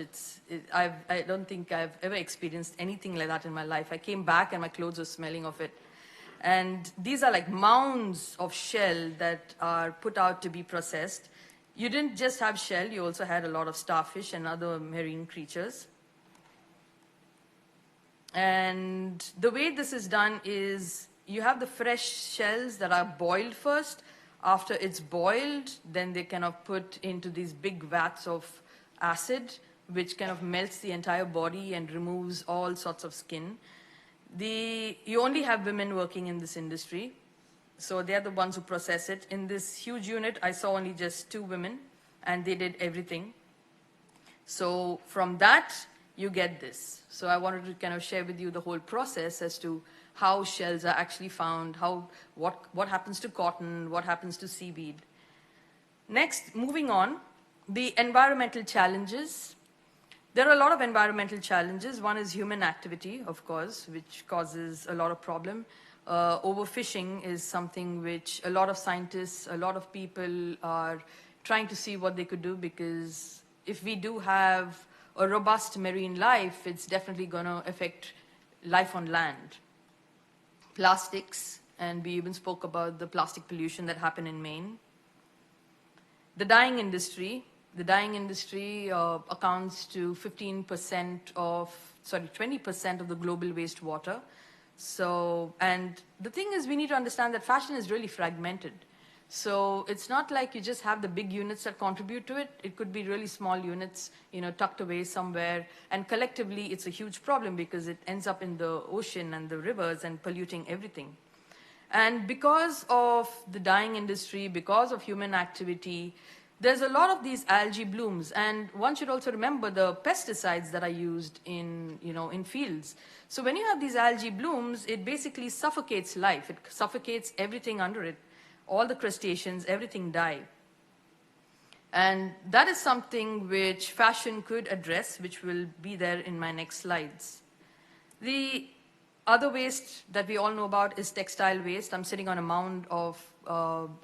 I don't think I've ever experienced anything like that in my life. I came back and my clothes were smelling of it. And these are like mounds of shell that are put out to be processed. You didn't just have shell, you also had a lot of starfish and other marine creatures. And the way this is done is you have the fresh shells that are boiled first. After it's boiled, then they kind of put into these big vats of acid, which kind of melts the entire body and removes all sorts of skin. You only have women working in this industry. So they're the ones who process it. In this huge unit, I saw only just 2 women, and they did everything. So from that, you get this. So I wanted to kind of share with you the whole process as to how shells are actually found, what happens to cotton, what happens to seaweed. Next, moving on, the environmental challenges. There are a lot of environmental challenges. One is human activity, of course, which causes a lot of problem. Overfishing is something which a lot of scientists, a lot of people are trying to see what they could do, because if we do have a robust marine life, it's definitely going to affect life on land. Plastics, and we even spoke about the plastic pollution that happened in Maine. The dyeing industry. The dyeing industry accounts to 20% of the global wastewater. So, and the thing is, we need to understand that fashion is really fragmented. So it's not like you just have the big units that contribute to it. It could be really small units, tucked away somewhere. And collectively, it's a huge problem because it ends up in the ocean and the rivers and polluting everything. And because of the dyeing industry, because of human activity, there's a lot of these algae blooms. And one should also remember the pesticides that are used in fields. So when you have these algae blooms, it basically suffocates life. It suffocates everything under it. All the crustaceans, everything die. And that is something which fashion could address, which will be there in my next slides. The other waste that we all know about is textile waste. I'm sitting on a mound of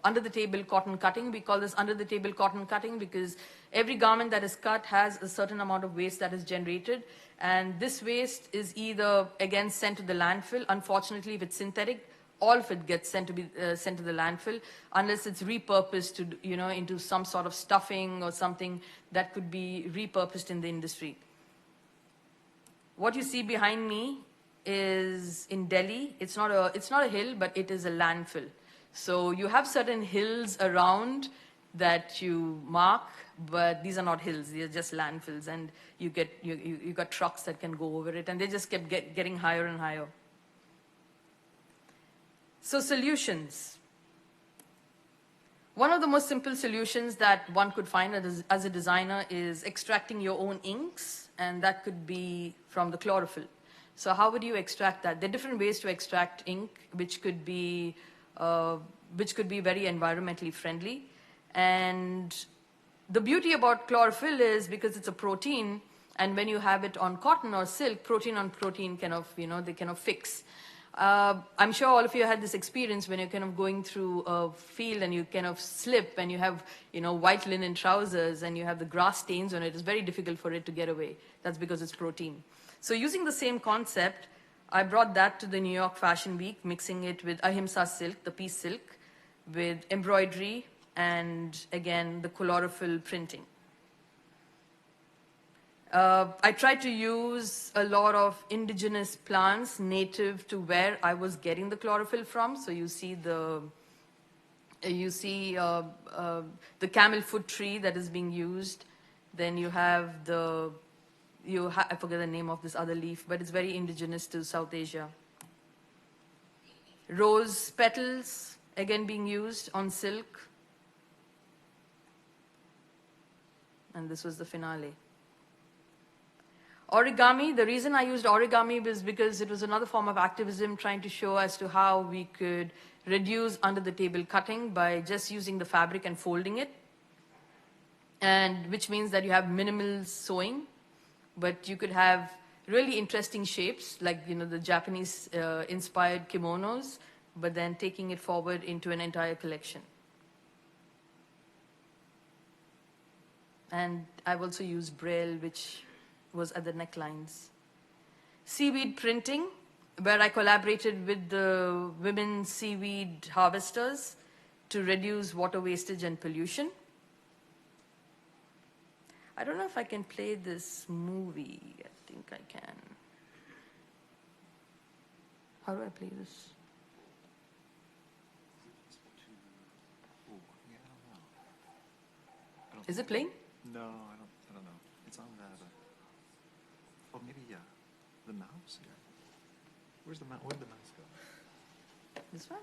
under-the-table cotton cutting. We call this under-the-table cotton cutting because every garment that is cut has a certain amount of waste that is generated. And this waste is either, again, sent to the landfill. Unfortunately, if it's synthetic, all of it gets sent to the landfill, unless it's repurposed to, into some sort of stuffing or something that could be repurposed in the industry. What you see behind me is in Delhi. It's not a hill, but it is a landfill. So you have certain hills around that you mark, but these are not hills. These are just landfills, and you got trucks that can go over it, and they just kept getting higher and higher. So solutions. One of the most simple solutions that one could find as a designer is extracting your own inks, and that could be from the chlorophyll. So how would you extract that? There are different ways to extract ink, which could be very environmentally friendly. And the beauty about chlorophyll is because it's a protein, and when you have it on cotton or silk, protein on protein they kind of fix. I'm sure all of you had this experience when you're kind of going through a field and you kind of slip and you have, white linen trousers and you have the grass stains on it. It's very difficult for it to get away. That's because it's protein. So using the same concept, I brought that to the New York Fashion Week, mixing it with ahimsa silk, the piece silk, with embroidery and, again, the chlorophyll printing. I tried to use a lot of indigenous plants native to where I was getting the chlorophyll from. So you see the camel foot tree that is being used. Then you have I forget the name of this other leaf, but it's very indigenous to South Asia. Rose petals, again being used on silk. And this was the finale. Origami, the reason I used origami was because it was another form of activism trying to show as to how we could reduce under-the-table cutting by just using the fabric and folding it, and which means that you have minimal sewing, but you could have really interesting shapes like the Japanese inspired kimonos, but then taking it forward into an entire collection. And I've also used braille, which was at the necklines. Seaweed printing, where I collaborated with the women seaweed harvesters to reduce water wastage and pollution. I don't know if I can play this movie. I think I can. How do I play this? Is it playing? No, I don't know. It's on that. Oh, maybe, yeah. The mouse here. Where'd the mouse go? This one?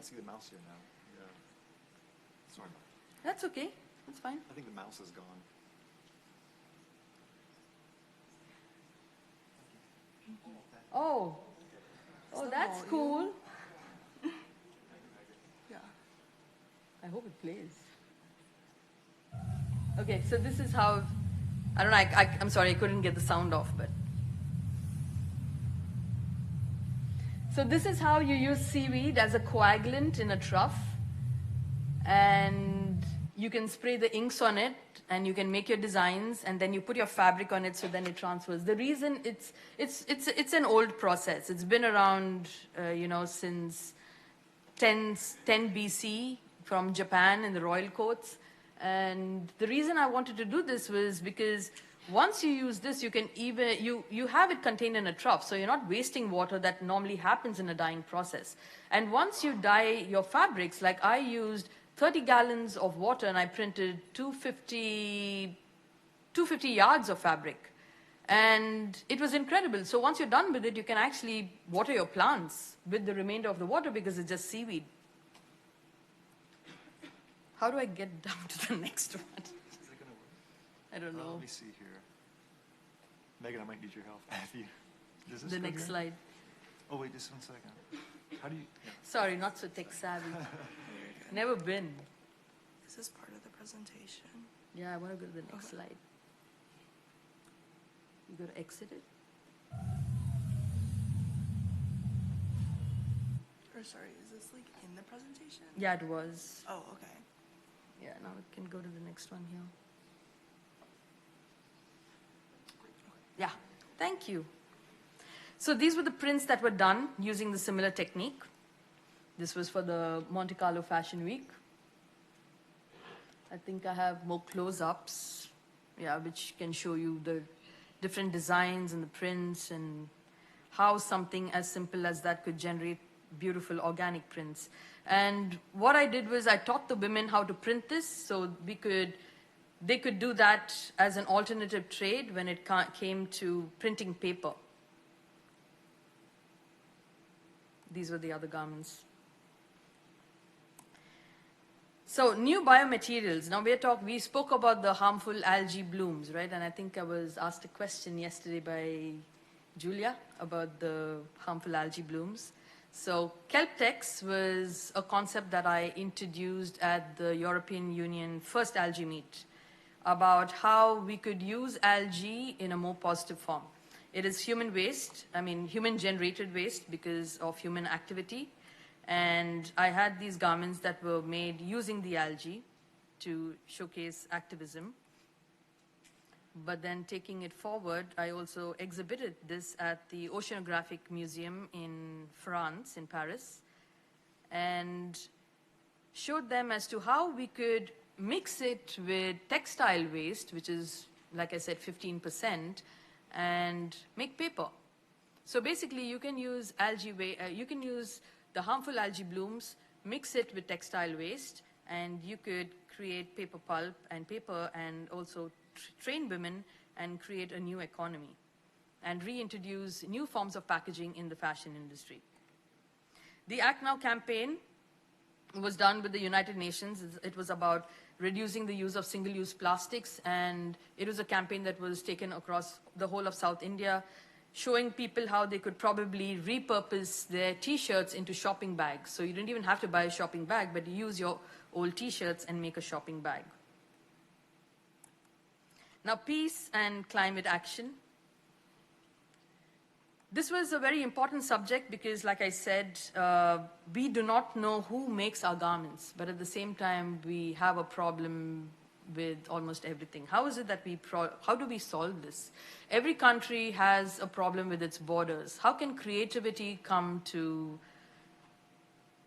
can't see the mouse here now. Yeah. Sorry. That's okay. That's fine. I think the mouse is gone. Oh, that's volume. cool. Yeah. I hope it plays. Okay, so this is how, I don't know, I'm sorry, I couldn't get the sound off, but. So this is how you use seaweed as a coagulant in a trough. And you can spray the inks on it, and you can make your designs, and then you put your fabric on it, so then it transfers. The reason it's an old process. It's been around, since 10 BC from Japan in the royal courts. And the reason I wanted to do this was because once you use this, you can you have it contained in a trough, so you're not wasting water that normally happens in a dyeing process. And once you dye your fabrics, like I used 30 gallons of water and I printed 250 yards of fabric. And it was incredible. So once you're done with it, you can actually water your plants with the remainder of the water because it's just seaweed. How do I get down to the next one? Is it going to work? I don't know. Let me see here. Megan, I might need your help. Does this The go next here? slide. Oh, wait, just 1 second. How do you... Yeah. Sorry, not so tech savvy. Never been. Is this part of the presentation? Yeah, I want to go to the next slide. You got to exit it. Or sorry, is this like in the presentation? Yeah, it was. Oh, okay. Yeah, now we can go to the next one here. Yeah, thank you. So these were the prints that were done using the similar technique. This was for the Monte Carlo Fashion Week. I think I have more close-ups, yeah, which can show you the different designs and the prints and how something as simple as that could generate beautiful organic prints. And what I did was I taught the women how to print this so they could do that as an alternative trade when it came to printing paper. These were the other garments. So new biomaterials. Now we spoke about the harmful algae blooms, right? And I think I was asked a question yesterday by Julia about the harmful algae blooms. So Kelptex was a concept that I introduced at the European Union first algae meet about how we could use algae in a more positive form. It is human waste, human generated waste because of human activity. And I had these garments that were made using the algae to showcase activism. But then taking it forward, I also exhibited this at the Oceanographic Museum in France, in Paris, and showed them as to how we could mix it with textile waste, which is, like I said, 15%, and make paper. So basically, you can use you can use the harmful algae blooms, mix it with textile waste, and you could create paper pulp and paper and also train women and create a new economy and reintroduce new forms of packaging in the fashion industry. The Act Now campaign was done with the United Nations. It was about reducing the use of single-use plastics, and it was a campaign that was taken across the whole of South India, showing people how they could probably repurpose their T-shirts into shopping bags. So you didn't even have to buy a shopping bag, but use your old T-shirts and make a shopping bag. Now, peace and climate action. This was a very important subject because, like I said, we do not know who makes our garments, but at the same time, we have a problem with almost everything. How is it that how do we solve this? Every country has a problem with its borders. How can creativity come to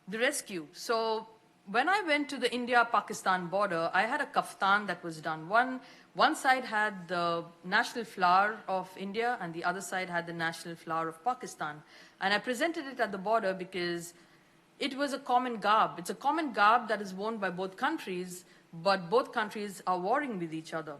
the rescue? So when I went to the India-Pakistan border, I had a kaftan that was done. One side had the national flower of India and the other side had the national flower of Pakistan. And I presented it at the border because it was a common garb. It's a common garb that is worn by both countries, but both countries are warring with each other.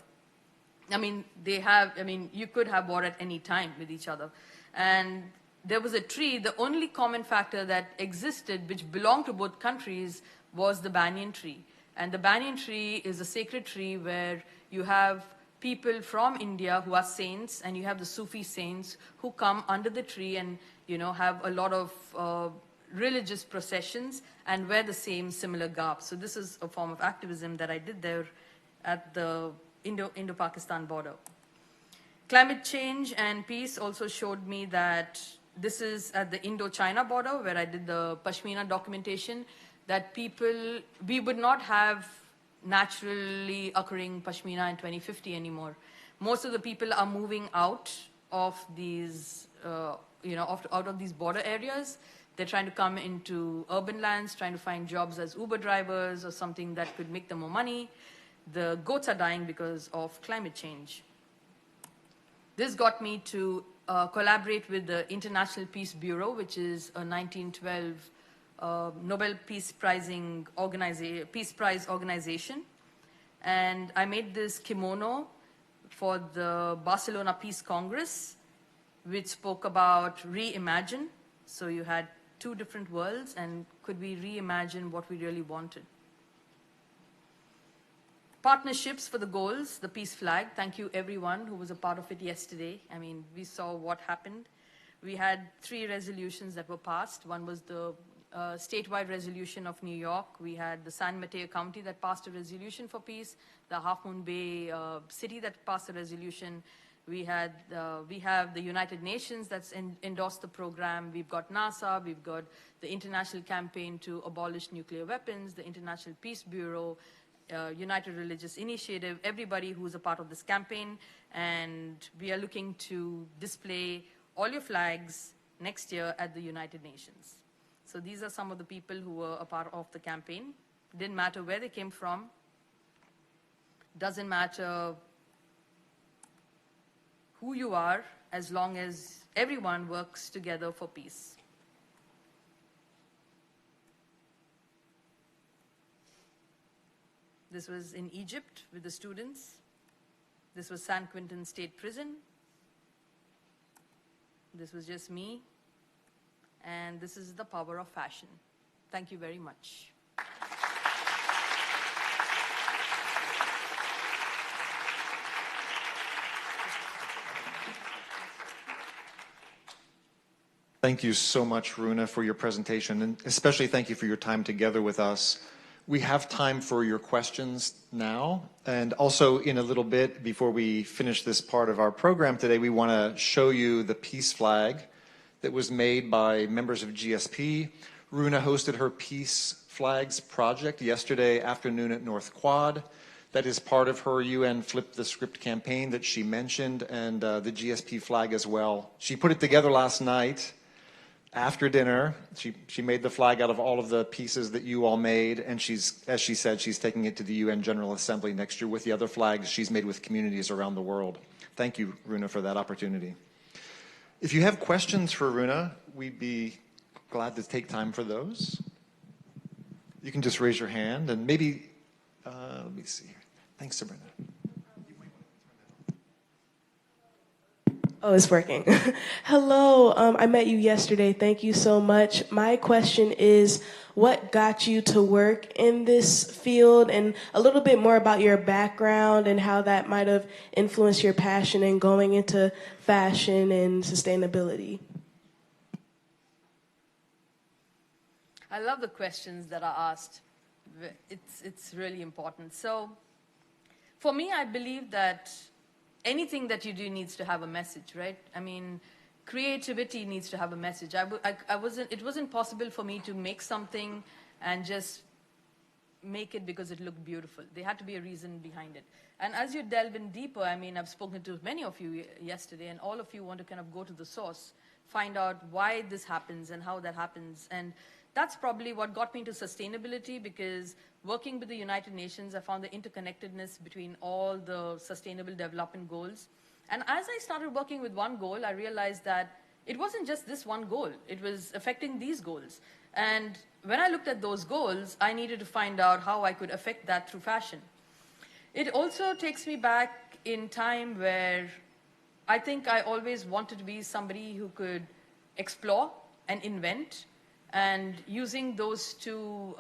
You could have war at any time with each other. And there was a tree, the only common factor that existed which belonged to both countries was the banyan tree. And the banyan tree is a sacred tree where you have people from India who are saints, and you have the Sufi saints who come under the tree and, you know, have a lot of religious processions and wear the same similar garb. So this is a form of activism that I did there at the Indo-Pakistan border. Climate change and peace also showed me that this is at the Indo-China border where I did the Pashmina documentation, that people, we would not have naturally occurring Pashmina in 2050 anymore. Most of the people are moving out of these, out of these border areas. They're trying to come into urban lands, trying to find jobs as Uber drivers or something that could make them more money. The goats are dying because of climate change. This got me to collaborate with the International Peace Bureau, which is a 1912 Nobel Peace Prize organization. And I made this kimono for the Barcelona Peace Congress, which spoke about reimagine. So you had two different worlds, and could we reimagine what we really wanted? Partnerships for the goals, the peace flag. Thank you everyone who was a part of it yesterday. I mean, we saw what happened. We had 3 resolutions that were passed. One was the statewide resolution of New York. We had the San Mateo County that passed a resolution for peace, the Half Moon Bay city that passed a resolution. We have the United Nations that's endorsed the program. We've got NASA, we've got the International Campaign to Abolish Nuclear Weapons, the International Peace Bureau, United Religious Initiative, everybody who's a part of this campaign. And we are looking to display all your flags next year at the United Nations. So these are some of the people who were a part of the campaign. Didn't matter where they came from. Doesn't matter who you are, as long as everyone works together for peace. This was in Egypt with the students. This was San Quentin State Prison. This was just me. And this is the power of fashion. Thank you very much. Thank you so much, Runa, for your presentation, and especially thank you for your time together with us. We have time for your questions now, and also in a little bit, before we finish this part of our program today, we want to show you the peace flag that was made by members of GSP. Runa hosted her Peace Flags project yesterday afternoon at North Quad. That is part of her UN Flip the Script campaign that she mentioned, and the GSP flag as well. She put it together last night. After dinner, she made the flag out of all of the pieces that you all made, and as she said, she's taking it to the UN General Assembly next year with the other flags she's made with communities around the world. Thank you, Runa, for that opportunity. If you have questions for Runa, we'd be glad to take time for those. You can just raise your hand, and maybe, let me see here. Thanks, Sabrina. Oh, it's working. Hello, I met you yesterday. Thank you so much. My question is, what got you to work in this field, and a little bit more about your background and how that might have influenced your passion in going into fashion and sustainability? I love the questions that are asked. It's really important. So for me, I believe that anything that you do needs to have a message, right? I mean, creativity needs to have a message. It wasn't possible for me to make something and just make it because it looked beautiful. There had to be a reason behind it. And as you delve in deeper, I mean, I've spoken to many of you yesterday, and all of you want to kind of go to the source, find out why this happens and how that happens. And that's probably what got me into sustainability, because working with the United Nations, I found the interconnectedness between all the sustainable development goals. And as I started working with one goal, I realized that it wasn't just this one goal. It was affecting these goals. And when I looked at those goals, I needed to find out how I could affect that through fashion. It also takes me back in time where I think I always wanted to be somebody who could explore and invent, and using those two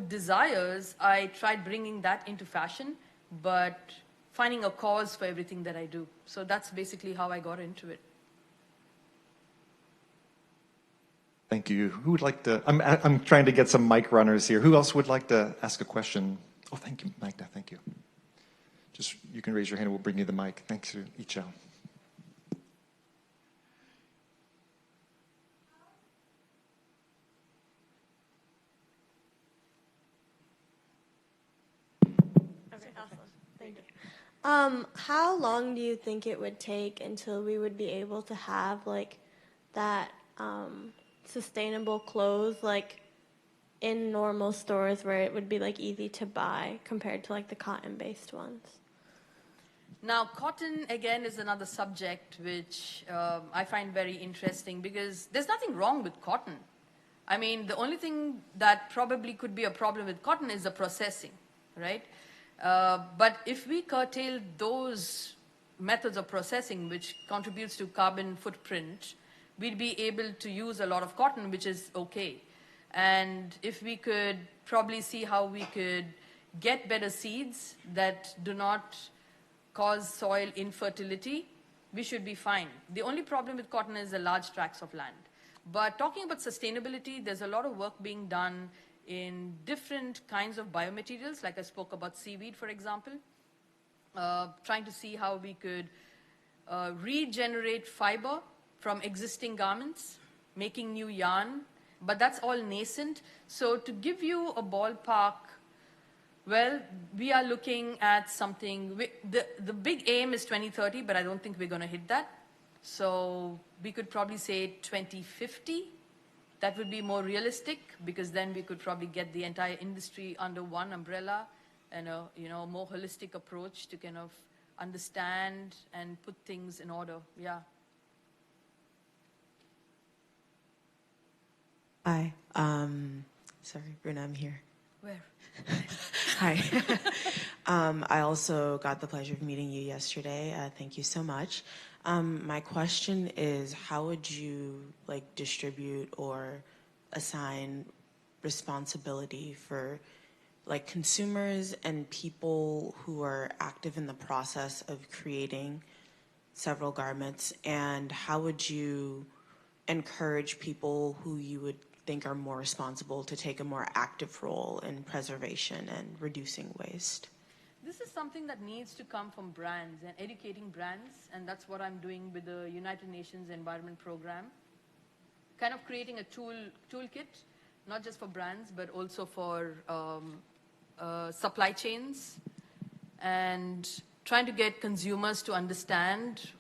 desires, I tried bringing that into fashion, but finding a cause for everything that I do. So that's basically how I got into it. Thank you. Who would like to, I'm trying to get some mic runners here. Who else would like to ask a question? Oh, thank you, Magda, thank you. Just, you can raise your hand and we'll bring you the mic. Thanks, Icho. Okay, awesome. Thank you. How long do you think it would take until we would be able to have like that sustainable clothes like in normal stores where it would be like easy to buy compared to like the cotton-based ones? Now, cotton, again, is another subject which I find very interesting because there's nothing wrong with cotton. I mean, the only thing that probably could be a problem with cotton is the processing, right? But if we curtail those methods of processing, which contributes to carbon footprint, we'd be able to use a lot of cotton, which is okay. And if we could probably see how we could get better seeds that do not cause soil infertility, we should be fine. The only problem with cotton is the large tracts of land. But talking about sustainability, there's a lot of work being done in different kinds of biomaterials, like I spoke about seaweed, for example, trying to see how we could regenerate fiber from existing garments, making new yarn, but that's all nascent. So to give you a ballpark, well, we are looking at something, the big aim is 2030, but I don't think we're going to hit that. So we could probably say 2050. That would be more realistic because then we could probably get the entire industry under one umbrella and a more holistic approach to kind of understand and put things in order. Yeah. Hi. Sorry, Runa, I'm here. Where? Hi. I also got the pleasure of meeting you yesterday. Thank you so much. My question is, how would you distribute or assign responsibility for consumers and people who are active in the process of creating several garments, and how would you encourage people who you would think are more responsible to take a more active role in preservation and reducing waste? This is something that needs to come from brands and educating brands, and that's what I'm doing with the United Nations Environment Program. Kind of creating a toolkit, not just for brands, but also for supply chains, and trying to get consumers to understand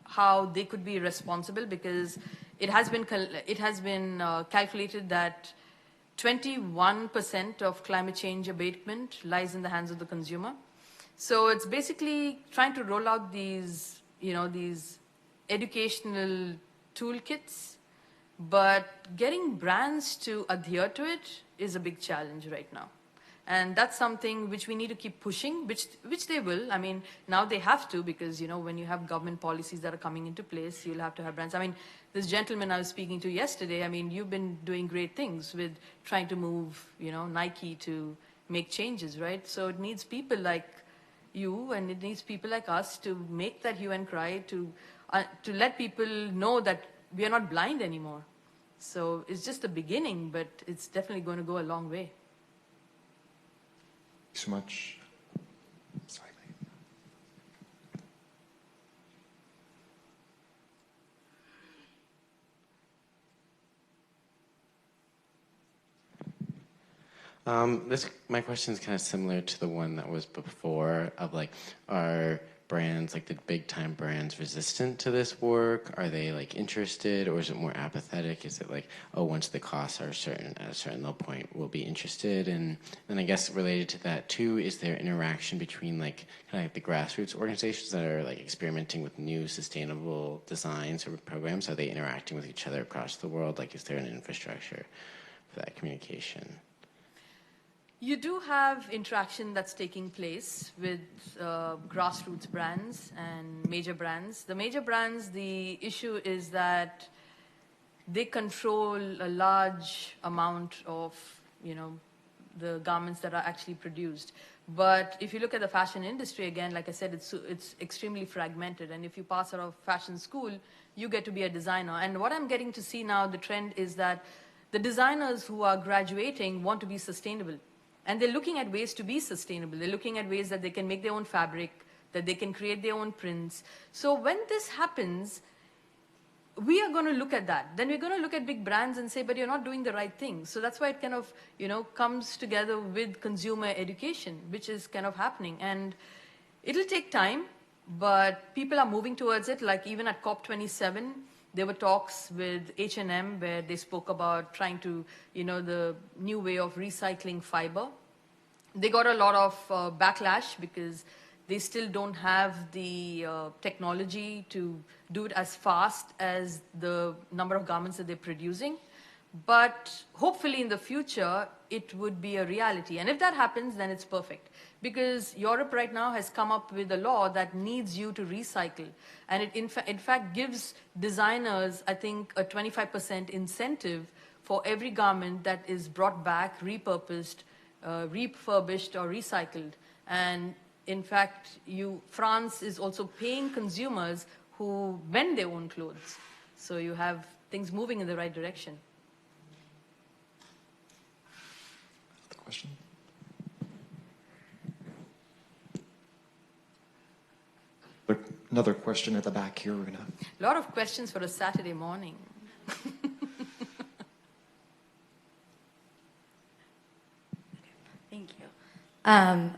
how they could be responsible, because it has been calculated that 21% of climate change abatement lies in the hands of the consumer. So it's basically trying to roll out these educational toolkits, but getting brands to adhere to it is a big challenge right now. And that's something which we need to keep pushing, which they will. I mean, now they have to, because, when you have government policies that are coming into place, you'll have to have brands. I mean, this gentleman I was speaking to yesterday, I mean, you've been doing great things with trying to move, Nike to make changes, right? So it needs people like you, and it needs people like us to make that hue and cry, to let people know that we are not blind anymore. So it's just the beginning, but it's definitely going to go a long way. So much. Sorry. My question is kind of similar to the one that was before, of are brands, the big time brands, resistant to this work? Are they interested, or is it more apathetic? Is it once the costs are at a certain low point, we'll be interested? And then I guess related to that too, is there interaction between kind of the grassroots organizations that are experimenting with new sustainable designs or programs? Are they interacting with each other across the world? Is there an infrastructure for that communication? You do have interaction that's taking place with grassroots brands and major brands. The major brands, the issue is that they control a large amount of, the garments that are actually produced. But if you look at the fashion industry, again, like I said, it's extremely fragmented. And if you pass out of fashion school, you get to be a designer. And what I'm getting to see now, the trend is that the designers who are graduating want to be sustainable. And they're looking at ways to be sustainable. They're looking at ways that they can make their own fabric, that they can create their own prints. So when this happens, we are going to look at that. Then we're going to look at big brands and say, but you're not doing the right thing. So that's why it kind of, comes together with consumer education, which is kind of happening. And it'll take time, but people are moving towards it. Like even at COP27, there were talks with H&M where they spoke about trying to, the new way of recycling fiber. They got a lot of backlash because they still don't have the technology to do it as fast as the number of garments that they're producing. But hopefully in the future, it would be a reality. And if that happens, then it's perfect. Because Europe right now has come up with a law that needs you to recycle. And it in fact gives designers, I think, a 25% incentive for every garment that is brought back, repurposed, refurbished, or recycled. And in fact, France is also paying consumers who mend their own clothes. So you have things moving in the right direction. Other question? Another question at the back here, Runa. A lot of questions for a Saturday morning. Thank you.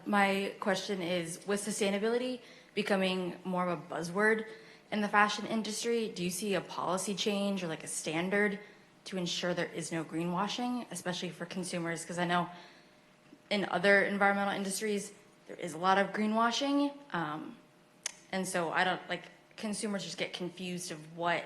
My question is, with sustainability becoming more of a buzzword in the fashion industry, do you see a policy change or like a standard to ensure there is no greenwashing, especially for consumers? Because I know in other environmental industries, there is a lot of greenwashing. And so consumers just get confused of what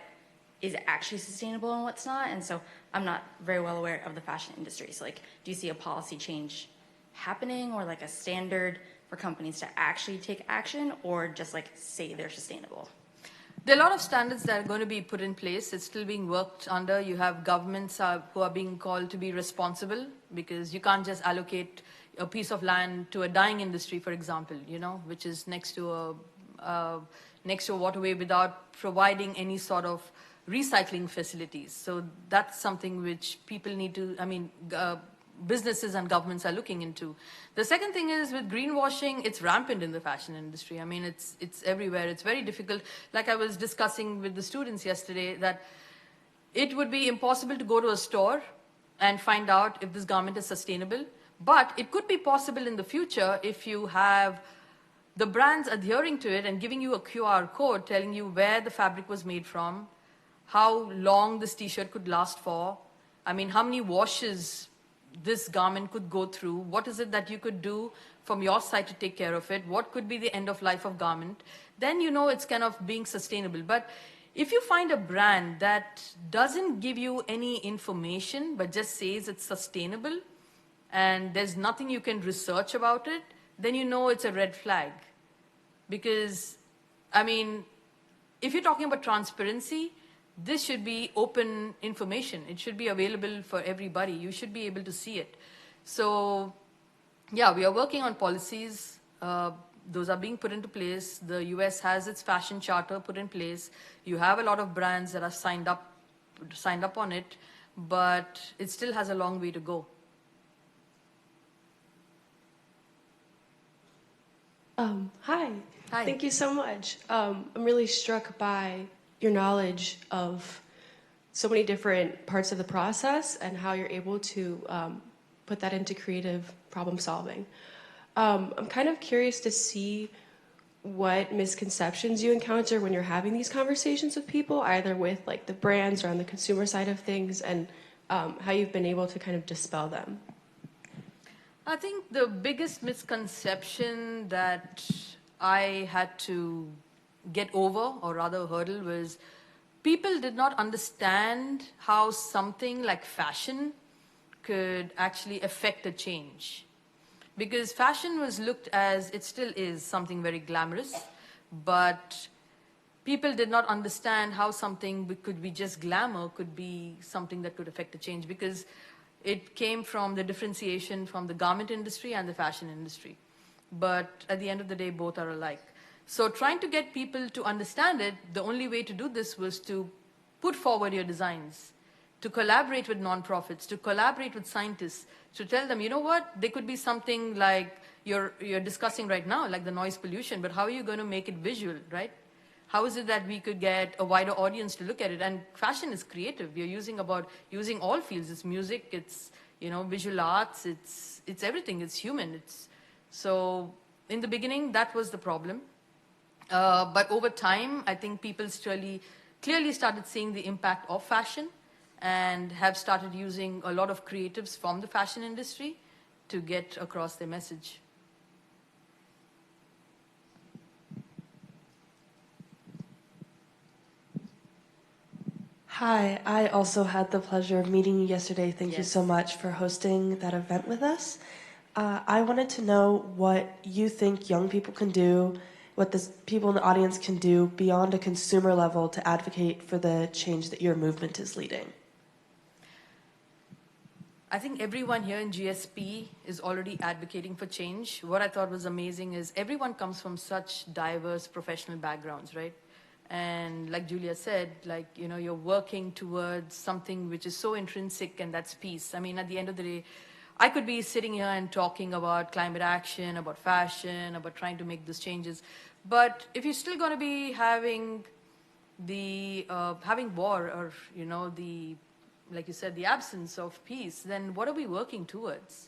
is actually sustainable and what's not. And so I'm not very well aware of the fashion industry. So do you see a policy change happening or a standard for companies to actually take action or just say they're sustainable? There are a lot of standards that are going to be put in place. It's still being worked under. You have governments who are being called to be responsible because you can't just allocate a piece of land to a dyeing industry, for example, which is next to a waterway without providing any sort of recycling facilities. So that's something which people need to, businesses and governments are looking into. The second thing is with greenwashing, it's rampant in the fashion industry. It's everywhere. It's very difficult. Like I was discussing with the students yesterday, that it would be impossible to go to a store and find out if this garment is sustainable. But it could be possible in the future if you have the brands adhering to it and giving you a QR code telling you where the fabric was made from, how long this t-shirt could last for, how many washes this garment could go through, what is it that you could do from your side to take care of it, what could be the end of life of garment, then it's kind of being sustainable. But if you find a brand that doesn't give you any information but just says it's sustainable and there's nothing you can research about it, then it's a red flag. Because, if you're talking about transparency, this should be open information. It should be available for everybody. You should be able to see it. So, yeah, we are working on policies. Those are being put into place. The US has its fashion charter put in place. You have a lot of brands that are signed up on it, but it still has a long way to go. Hi. Hi. Thank you so much. I'm really struck by your knowledge of so many different parts of the process and how you're able to put that into creative problem solving. I'm kind of curious to see what misconceptions you encounter when you're having these conversations with people, either with the brands or on the consumer side of things, and how you've been able to kind of dispel them. I think the biggest misconception that I had to get over, or rather hurdle, was people did not understand how something like fashion could actually affect a change. Because fashion was looked as, it still is, something very glamorous, but people did not understand how something could be just glamour, could be something that could affect a change, because it came from the differentiation from the garment industry and the fashion industry. But at the end of the day, both are alike. So trying to get people to understand it, the only way to do this was to put forward your designs, to collaborate with nonprofits, to collaborate with scientists, to tell them, you know what, there could be something like you're discussing right now, like the noise pollution, but how are you going to make it visual, right? How is it that we could get a wider audience to look at it? And fashion is creative. We're using all fields. It's music, it's visual arts, it's everything. It's human. So in the beginning, that was the problem. But over time, I think people clearly started seeing the impact of fashion and have started using a lot of creatives from the fashion industry to get across their message. Hi, I also had the pleasure of meeting you yesterday. Thank you Yes. so much for hosting that event with us. I wanted to know what you think young people can do, what the people in the audience can do beyond a consumer level to advocate for the change that your movement is leading. I think everyone here in GSP is already advocating for change. What I thought was amazing is everyone comes from such diverse professional backgrounds, right? And like Julia said, you're working towards something which is so intrinsic, and that's peace. I mean, at the end of the day, I could be sitting here and talking about climate action, about fashion, about trying to make these changes. But if you're still going to be having having war, or, like you said, the absence of peace, then what are we working towards?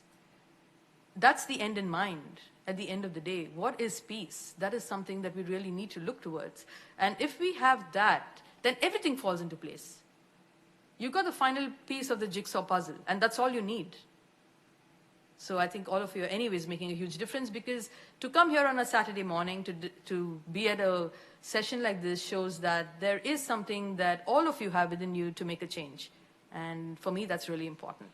That's the end in mind. At the end of the day, what is peace? That is something that we really need to look towards. And if we have that, then everything falls into place. You got the final piece of the jigsaw puzzle, and that's all you need. So I think all of you are anyways making a huge difference, because to come here on a Saturday morning to be at a session like this shows that there is something that all of you have within you to make a change. And for me, that's really important.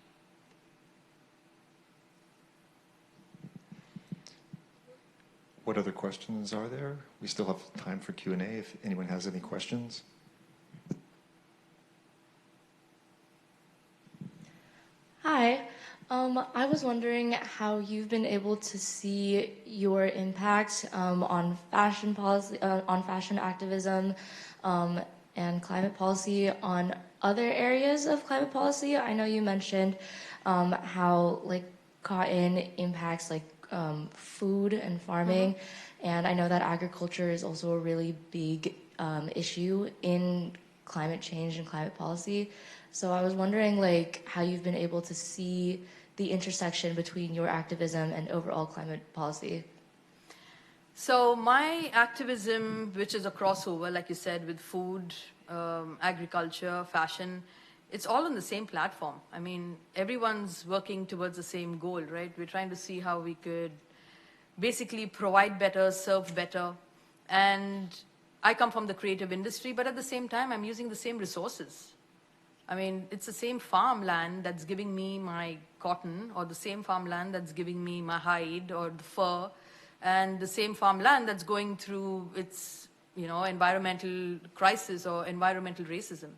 What other questions are there? We still have time for Q&A if anyone has any questions. Hi. I was wondering how you've been able to see your impact on fashion policy, on fashion activism, and climate policy on other areas of climate policy. I know you mentioned how cotton impacts food and farming, and I know that agriculture is also a really big issue in climate change and climate policy. So I was wondering how you've been able to see the intersection between your activism and overall climate policy. So my activism, which is a crossover, like you said, with food, agriculture, fashion, it's all on the same platform. I mean, everyone's working towards the same goal, right? We're trying to see how we could basically provide better, serve better. And I come from the creative industry, but at the same time, I'm using the same resources. I mean, it's the same farmland that's giving me my cotton, or the same farmland that's giving me my hide or the fur, and the same farmland that's going through its, environmental crisis or environmental racism.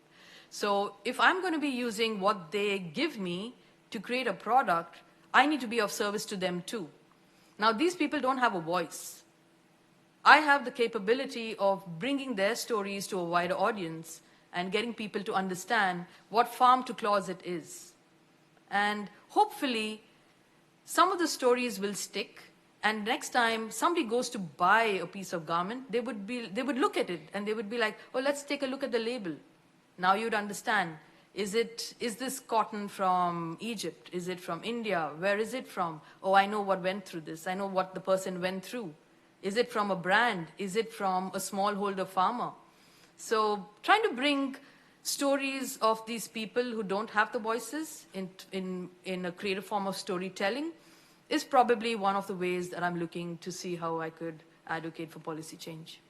So if I'm going to be using what they give me to create a product, I need to be of service to them too. Now, these people don't have a voice. I have the capability of bringing their stories to a wider audience and getting people to understand what farm to closet is. And hopefully, some of the stories will stick, and next time somebody goes to buy a piece of garment, they would look at it and they would be like, oh, let's take a look at the label. Now you'd understand, is this cotton from Egypt? Is it from India? Where is it from? Oh, I know what went through this. I know what the person went through. Is it from a brand? Is it from a smallholder farmer? So trying to bring stories of these people who don't have the voices in a creative form of storytelling is probably one of the ways that I'm looking to see how I could advocate for policy change.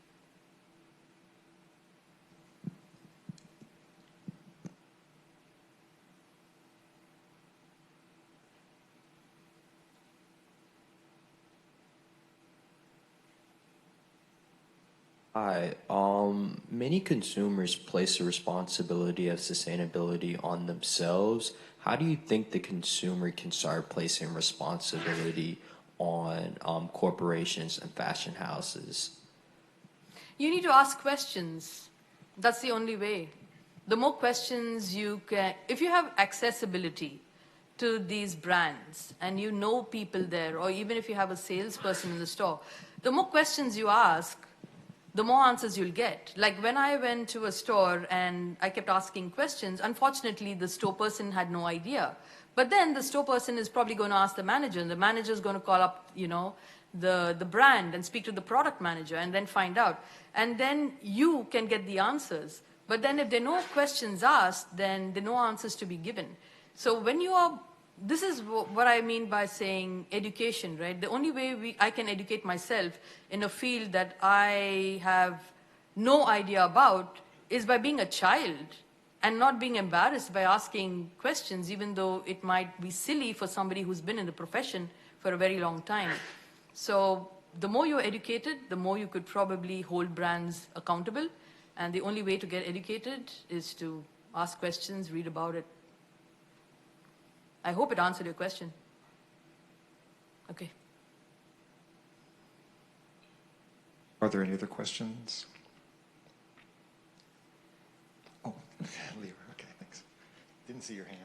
Hi. Many consumers place the responsibility of sustainability on themselves. How do you think the consumer can start placing responsibility on corporations and fashion houses? You need to ask questions. That's the only way. The more questions you can, if you have accessibility to these brands and you know people there, or even if you have a salesperson in the store, the more questions you ask, the more answers you'll get. Like when I went to a store and I kept asking questions, unfortunately the store person had no idea. But then the store person is probably going to ask the manager, and the manager is going to call up, the brand and speak to the product manager and then find out. And then you can get the answers. But then if there are no questions asked, then there are no answers to be given. So when you are, this is what I mean by saying education, right? The only way I can educate myself in a field that I have no idea about is by being a child and not being embarrassed by asking questions, even though it might be silly for somebody who's been in the profession for a very long time. So the more you're educated, the more you could probably hold brands accountable. And the only way to get educated is to ask questions, read about it. I hope it answered your question. Okay. Are there any other questions? Oh, Leah, okay, thanks. Didn't see your hand.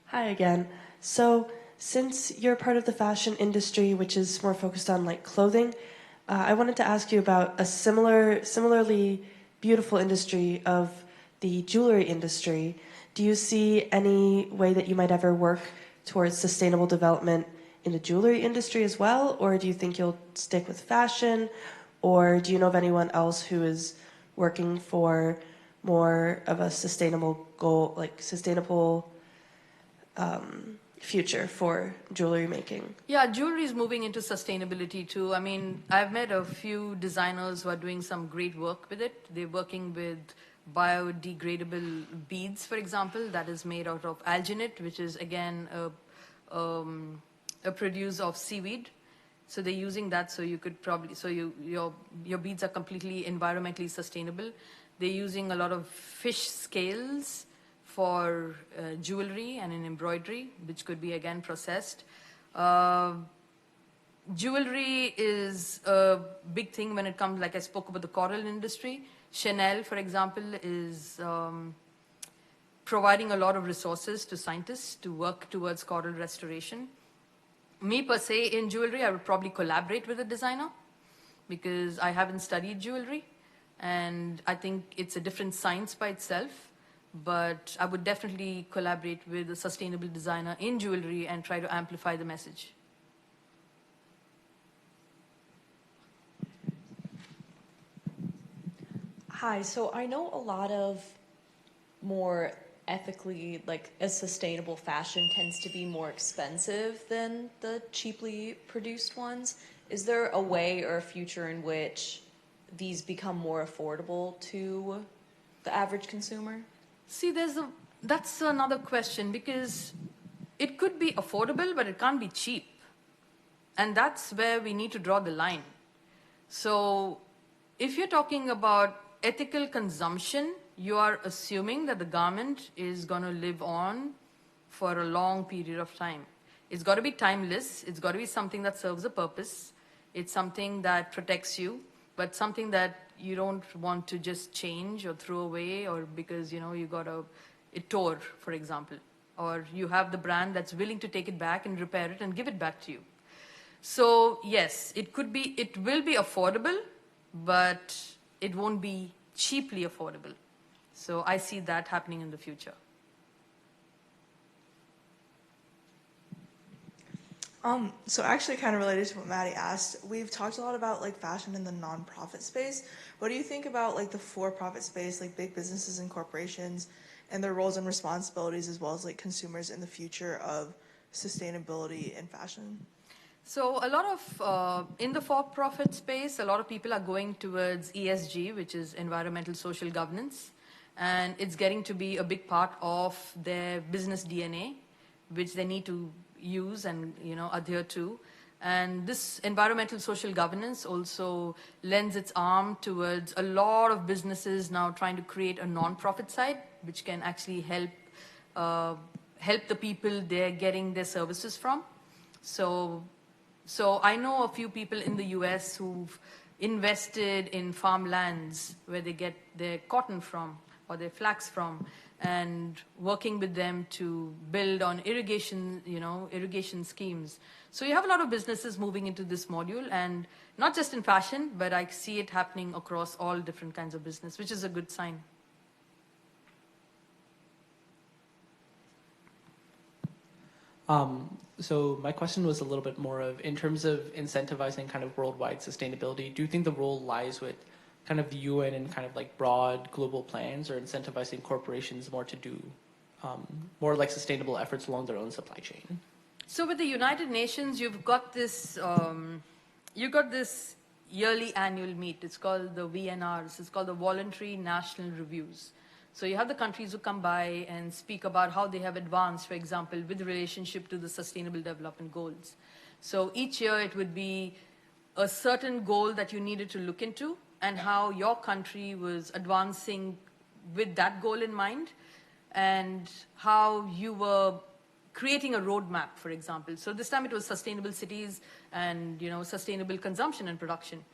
Hi again. So, since you're part of the fashion industry, which is more focused on like clothing, I wanted to ask you about a similarly beautiful industry of the jewelry industry. Do you see any way that you might ever work towards sustainable development in the jewelry industry as well? Or do you think you'll stick with fashion? Or do you know of anyone else who is working for more of a sustainable goal, like sustainable future for jewelry making? Yeah, jewelry is moving into sustainability too. I mean, I've met a few designers who are doing some great work with it. They're working with biodegradable beads, for example, that is made out of alginate, which is again a produce of seaweed. So they're using that, so you could probably, so your beads are completely environmentally sustainable. They're using a lot of fish scales for jewelry and in embroidery, which could be again processed. Jewelry is a big thing when it comes, like I spoke about the coral industry. Chanel, for example, is providing a lot of resources to scientists to work towards coral restoration. Me per se in jewelry, I would probably collaborate with a designer because I haven't studied jewelry and I think it's a different science by itself. But I would definitely collaborate with a sustainable designer in jewelry and try to amplify the message. Hi, so I know a lot of more ethically, like a sustainable fashion tends to be more expensive than the cheaply produced ones. Is there a way or a future in which these become more affordable to the average consumer? See, that's another question because it could be affordable, but it can't be cheap. And that's where we need to draw the line. So if you're talking about ethical consumption, you are assuming that the garment is going to live on for a long period of time. It's got to be timeless. It's got to be something that serves a purpose. It's something that protects you, but something that you don't want to just change or throw away, or because, you got it tore, for example, or you have the brand that's willing to take it back and repair it and give it back to you. So yes, it will be affordable, but it won't be cheaply affordable. So I see that happening in the future. So actually kind of related to what Maddie asked, we've talked a lot about like fashion in the nonprofit space. What do you think about like the for-profit space, like big businesses and corporations and their roles and responsibilities, as well as like consumers in the future of sustainability in fashion? So a lot of, in the for-profit space, a lot of people are going towards ESG, which is environmental social governance. And it's getting to be a big part of their business DNA, which they need to use and adhere to. And this environmental social governance also lends its arm towards a lot of businesses now trying to create a non-profit side, which can actually help the people they're getting their services from. So I know a few people in the US who've invested in farmlands where they get their cotton from or their flax from, and working with them to build on irrigation, irrigation schemes. So you have a lot of businesses moving into this module, and not just in fashion, but I see it happening across all different kinds of business, which is a good sign. So my question was a little bit more of, in terms of incentivizing kind of worldwide sustainability, do you think the role lies with kind of the UN and kind of like broad global plans, or incentivizing corporations more to do more like sustainable efforts along their own supply chain? So with the United Nations, you've got this yearly annual meet. It's called the VNRs. It's called the Voluntary National Reviews. So you have the countries who come by and speak about how they have advanced, for example, with relationship to the Sustainable Development Goals. So each year it would be a certain goal that you needed to look into, and how your country was advancing with that goal in mind, and how you were creating a roadmap, for example. So this time it was sustainable cities and sustainable consumption and production.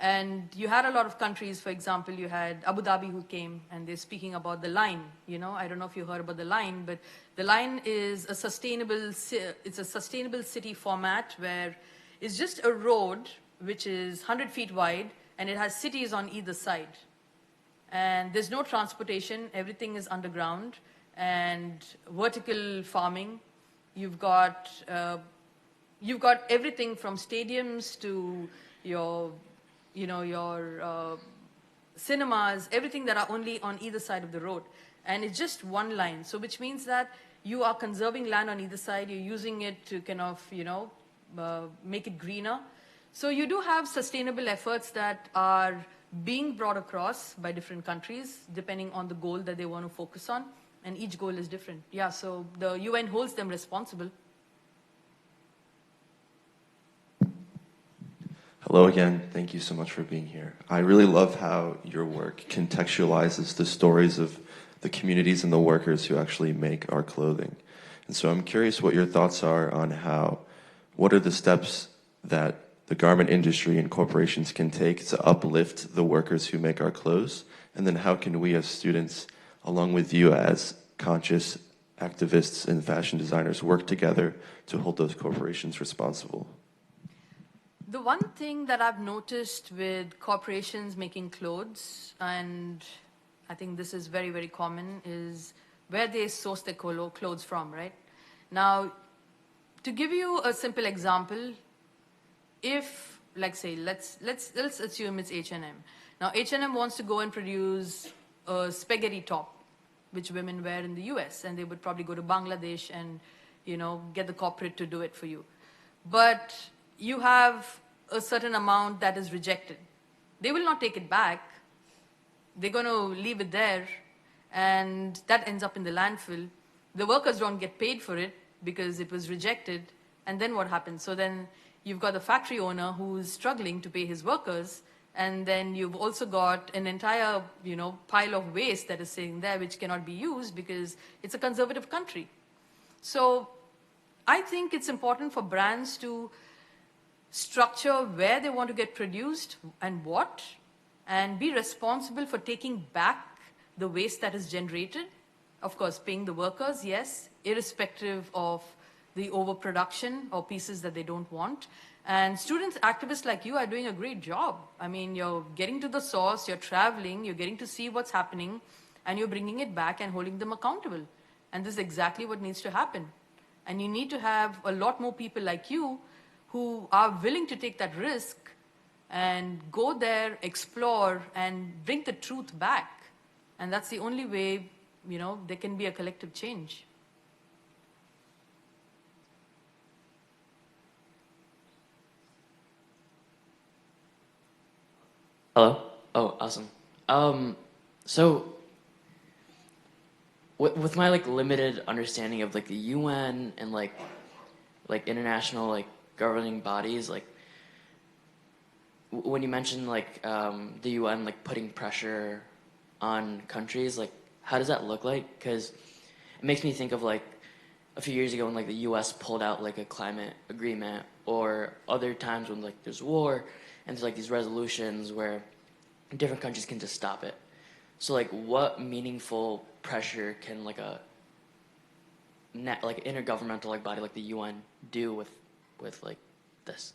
And you had a lot of countries, for example, you had Abu Dhabi who came, and they're speaking about the line. I don't know if you heard about the line, but the line is a sustainable city format where it's just a road which is 100 feet wide, and it has cities on either side. And there's no transportation, everything is underground, and vertical farming. You've got everything from stadiums to your cinemas, everything that are only on either side of the road. And it's just one line. So which means that you are conserving land on either side, you're using it to kind of, make it greener. So you do have sustainable efforts that are being brought across by different countries, depending on the goal that they want to focus on. And each goal is different. Yeah, so the UN holds them responsible. Hello again. Thank you so much for being here. I really love how your work contextualizes the stories of the communities and the workers who actually make our clothing. And so I'm curious what your thoughts are on what are the steps that the garment industry and corporations can take to uplift the workers who make our clothes? And then how can we as students, along with you as conscious activists and fashion designers, work together to hold those corporations responsible? The one thing that I've noticed with corporations making clothes, and I think this is very, very common, is where they source their clothes from, right? Now, to give you a simple example, if, like say, let's assume it's H&M. Now, H&M wants to go and produce a spaghetti top, which women wear in the US, and they would probably go to Bangladesh and, get the corporate to do it for you. But you have a certain amount that is rejected. They will not take it back. They're going to leave it there, and that ends up in the landfill. The workers don't get paid for it because it was rejected, and then what happens? So then you've got the factory owner who's struggling to pay his workers, and then you've also got an entire, pile of waste that is sitting there which cannot be used because it's a conservative country. So I think it's important for brands to structure where they want to get produced and what, and be responsible for taking back the waste that is generated. Of course, paying the workers, yes, irrespective of the overproduction or pieces that they don't want. And students, activists like you are doing a great job. I mean, you're getting to the source, you're traveling, you're getting to see what's happening, and you're bringing it back and holding them accountable. And this is exactly what needs to happen. And you need to have a lot more people like you who are willing to take that risk and go there, explore, and bring the truth back. And that's the only way, there can be a collective change. Hello? Oh, awesome. So with my limited understanding of the UN and international governing bodies, like when you mentioned like the UN like putting pressure on countries, like how does that look like? Because it makes me think of like a few years ago when like the US pulled out like a climate agreement, or other times when like there's war and there's like these resolutions where different countries can just stop it. So like what meaningful pressure can like a intergovernmental like body like the UN do with like this?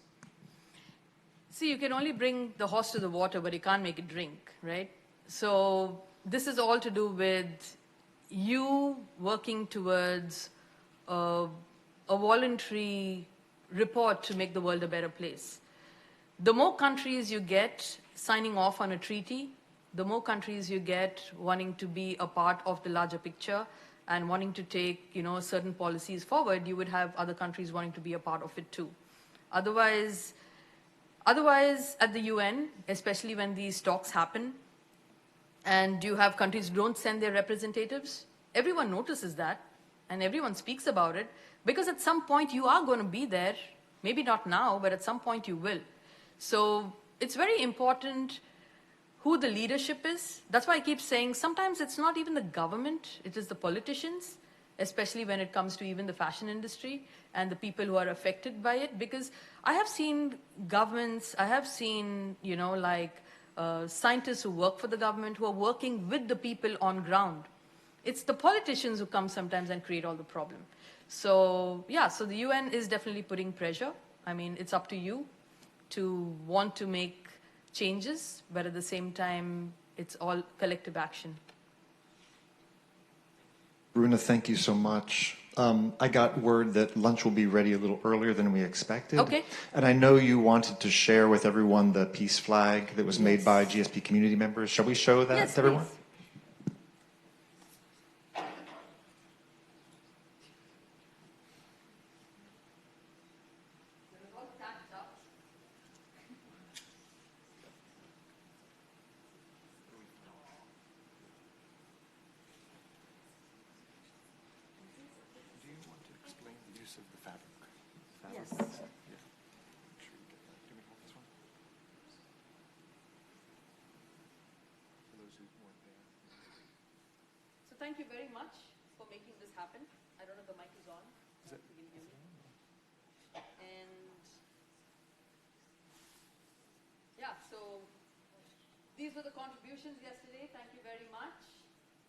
See, you can only bring the horse to the water, but you can't make it drink, right? So this is all to do with you working towards a voluntary report to make the world a better place. The more countries you get signing off on a treaty, the more countries you get wanting to be a part of the larger picture and wanting to take, certain policies forward, you would have other countries wanting to be a part of it too. Otherwise, at the UN, especially when these talks happen, and you have countries who don't send their representatives, everyone notices that, and everyone speaks about it, because at some point you are going to be there, maybe not now, but at some point you will. So it's very important who the leadership is. That's why I keep saying sometimes it's not even the government, it is the politicians, especially when it comes to even the fashion industry and the people who are affected by it. Because I have seen governments, I have seen, scientists who work for the government who are working with the people on ground. It's the politicians who come sometimes and create all the problem. So yeah, so the UN is definitely putting pressure. I mean, it's up to you to want to make changes, but at the same time, it's all collective action. Runa, thank you so much. I got word that lunch will be ready a little earlier than we expected. Okay. And I know you wanted to share with everyone the peace flag that was made by GSP community members. Shall we show that to everyone? Please. Thank you very much for making this happen. I don't know if the mic is on. And yeah, so these were the contributions yesterday. Thank you very much.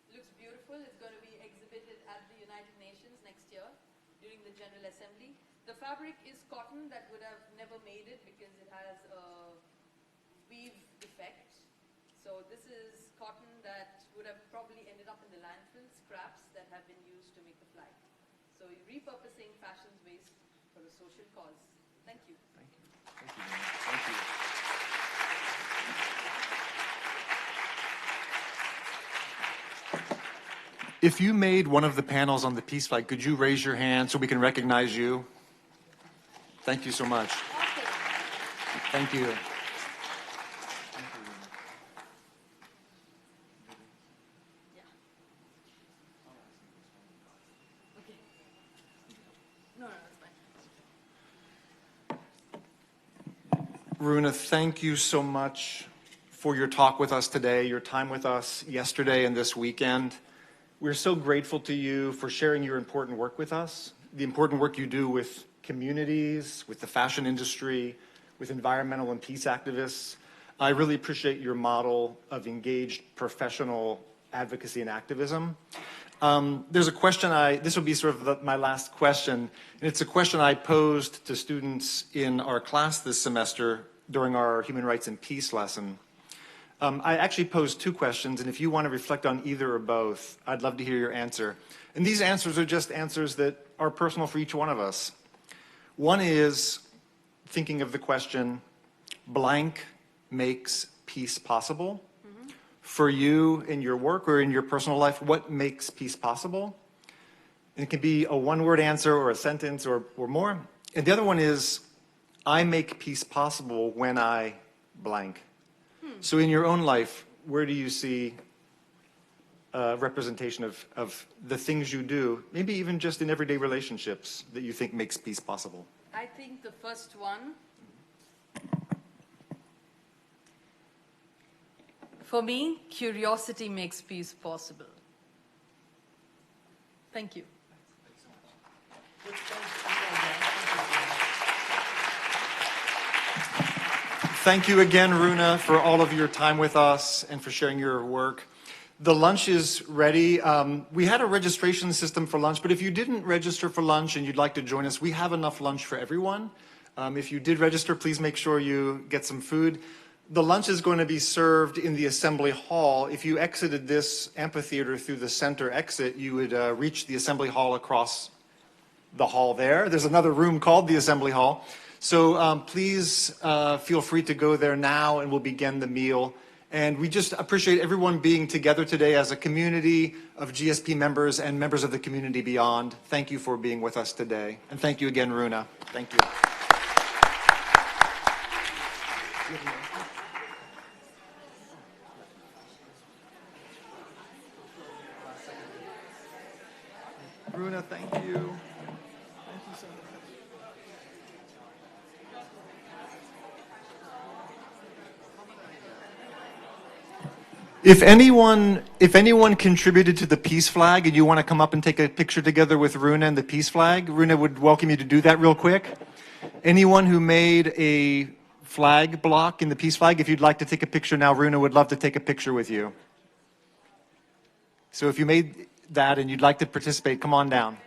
Looks beautiful. It's going to be exhibited at the United Nations next year during the General Assembly. The fabric is cotton that would have never made it because it has a weave defect. So this is cotton that would have probably ended up in the landfill, scraps that have been used to make the flag. So repurposing fashion's waste for a social cause. Thank you. Thank you. Thank you. Thank you. If you made one of the panels on the peace flag, could you raise your hand so we can recognize you? Thank you so much. Thank you. Runa, thank you so much for your talk with us today, your time with us yesterday and this weekend. We're so grateful to you for sharing your important work with us, the important work you do with communities, with the fashion industry, with environmental and peace activists. I really appreciate your model of engaged professional advocacy and activism. There's a question this will be sort of my last question, and it's a question I posed to students in our class this semester during our Human Rights and Peace lesson. I actually posed two questions, and if you want to reflect on either or both, I'd love to hear your answer. And these answers are just answers that are personal for each one of us. One is thinking of the question, blank makes peace possible? For you in your work or in your personal life, what makes peace possible? And it can be a one-word answer or a sentence or more. And the other one is, I make peace possible when I blank. So in your own life, where do you see representation of the things you do, maybe even just in everyday relationships that you think makes peace possible? I think the first one, for me, curiosity makes peace possible. Thank you. Thank you again, Runa, for all of your time with us and for sharing your work. The lunch is ready. We had a registration system for lunch, but if you didn't register for lunch and you'd like to join us, we have enough lunch for everyone. If you did register, please make sure you get some food. The lunch is going to be served in the assembly hall. If you exited this amphitheater through the center exit, you would reach the assembly hall across the hall there. There's another room called the assembly hall. So please feel free to go there now, and we'll begin the meal. And we just appreciate everyone being together today as a community of GSP members and members of the community beyond. Thank you for being with us today. And thank you again, Runa. Thank you. Runa, thank you. Thank you so much. If anyone contributed to the peace flag and you want to come up and take a picture together with Runa and the peace flag, Runa would welcome you to do that real quick. Anyone who made a flag block in the peace flag, if you'd like to take a picture now, Runa would love to take a picture with you. So if you made that and you'd like to participate, come on down.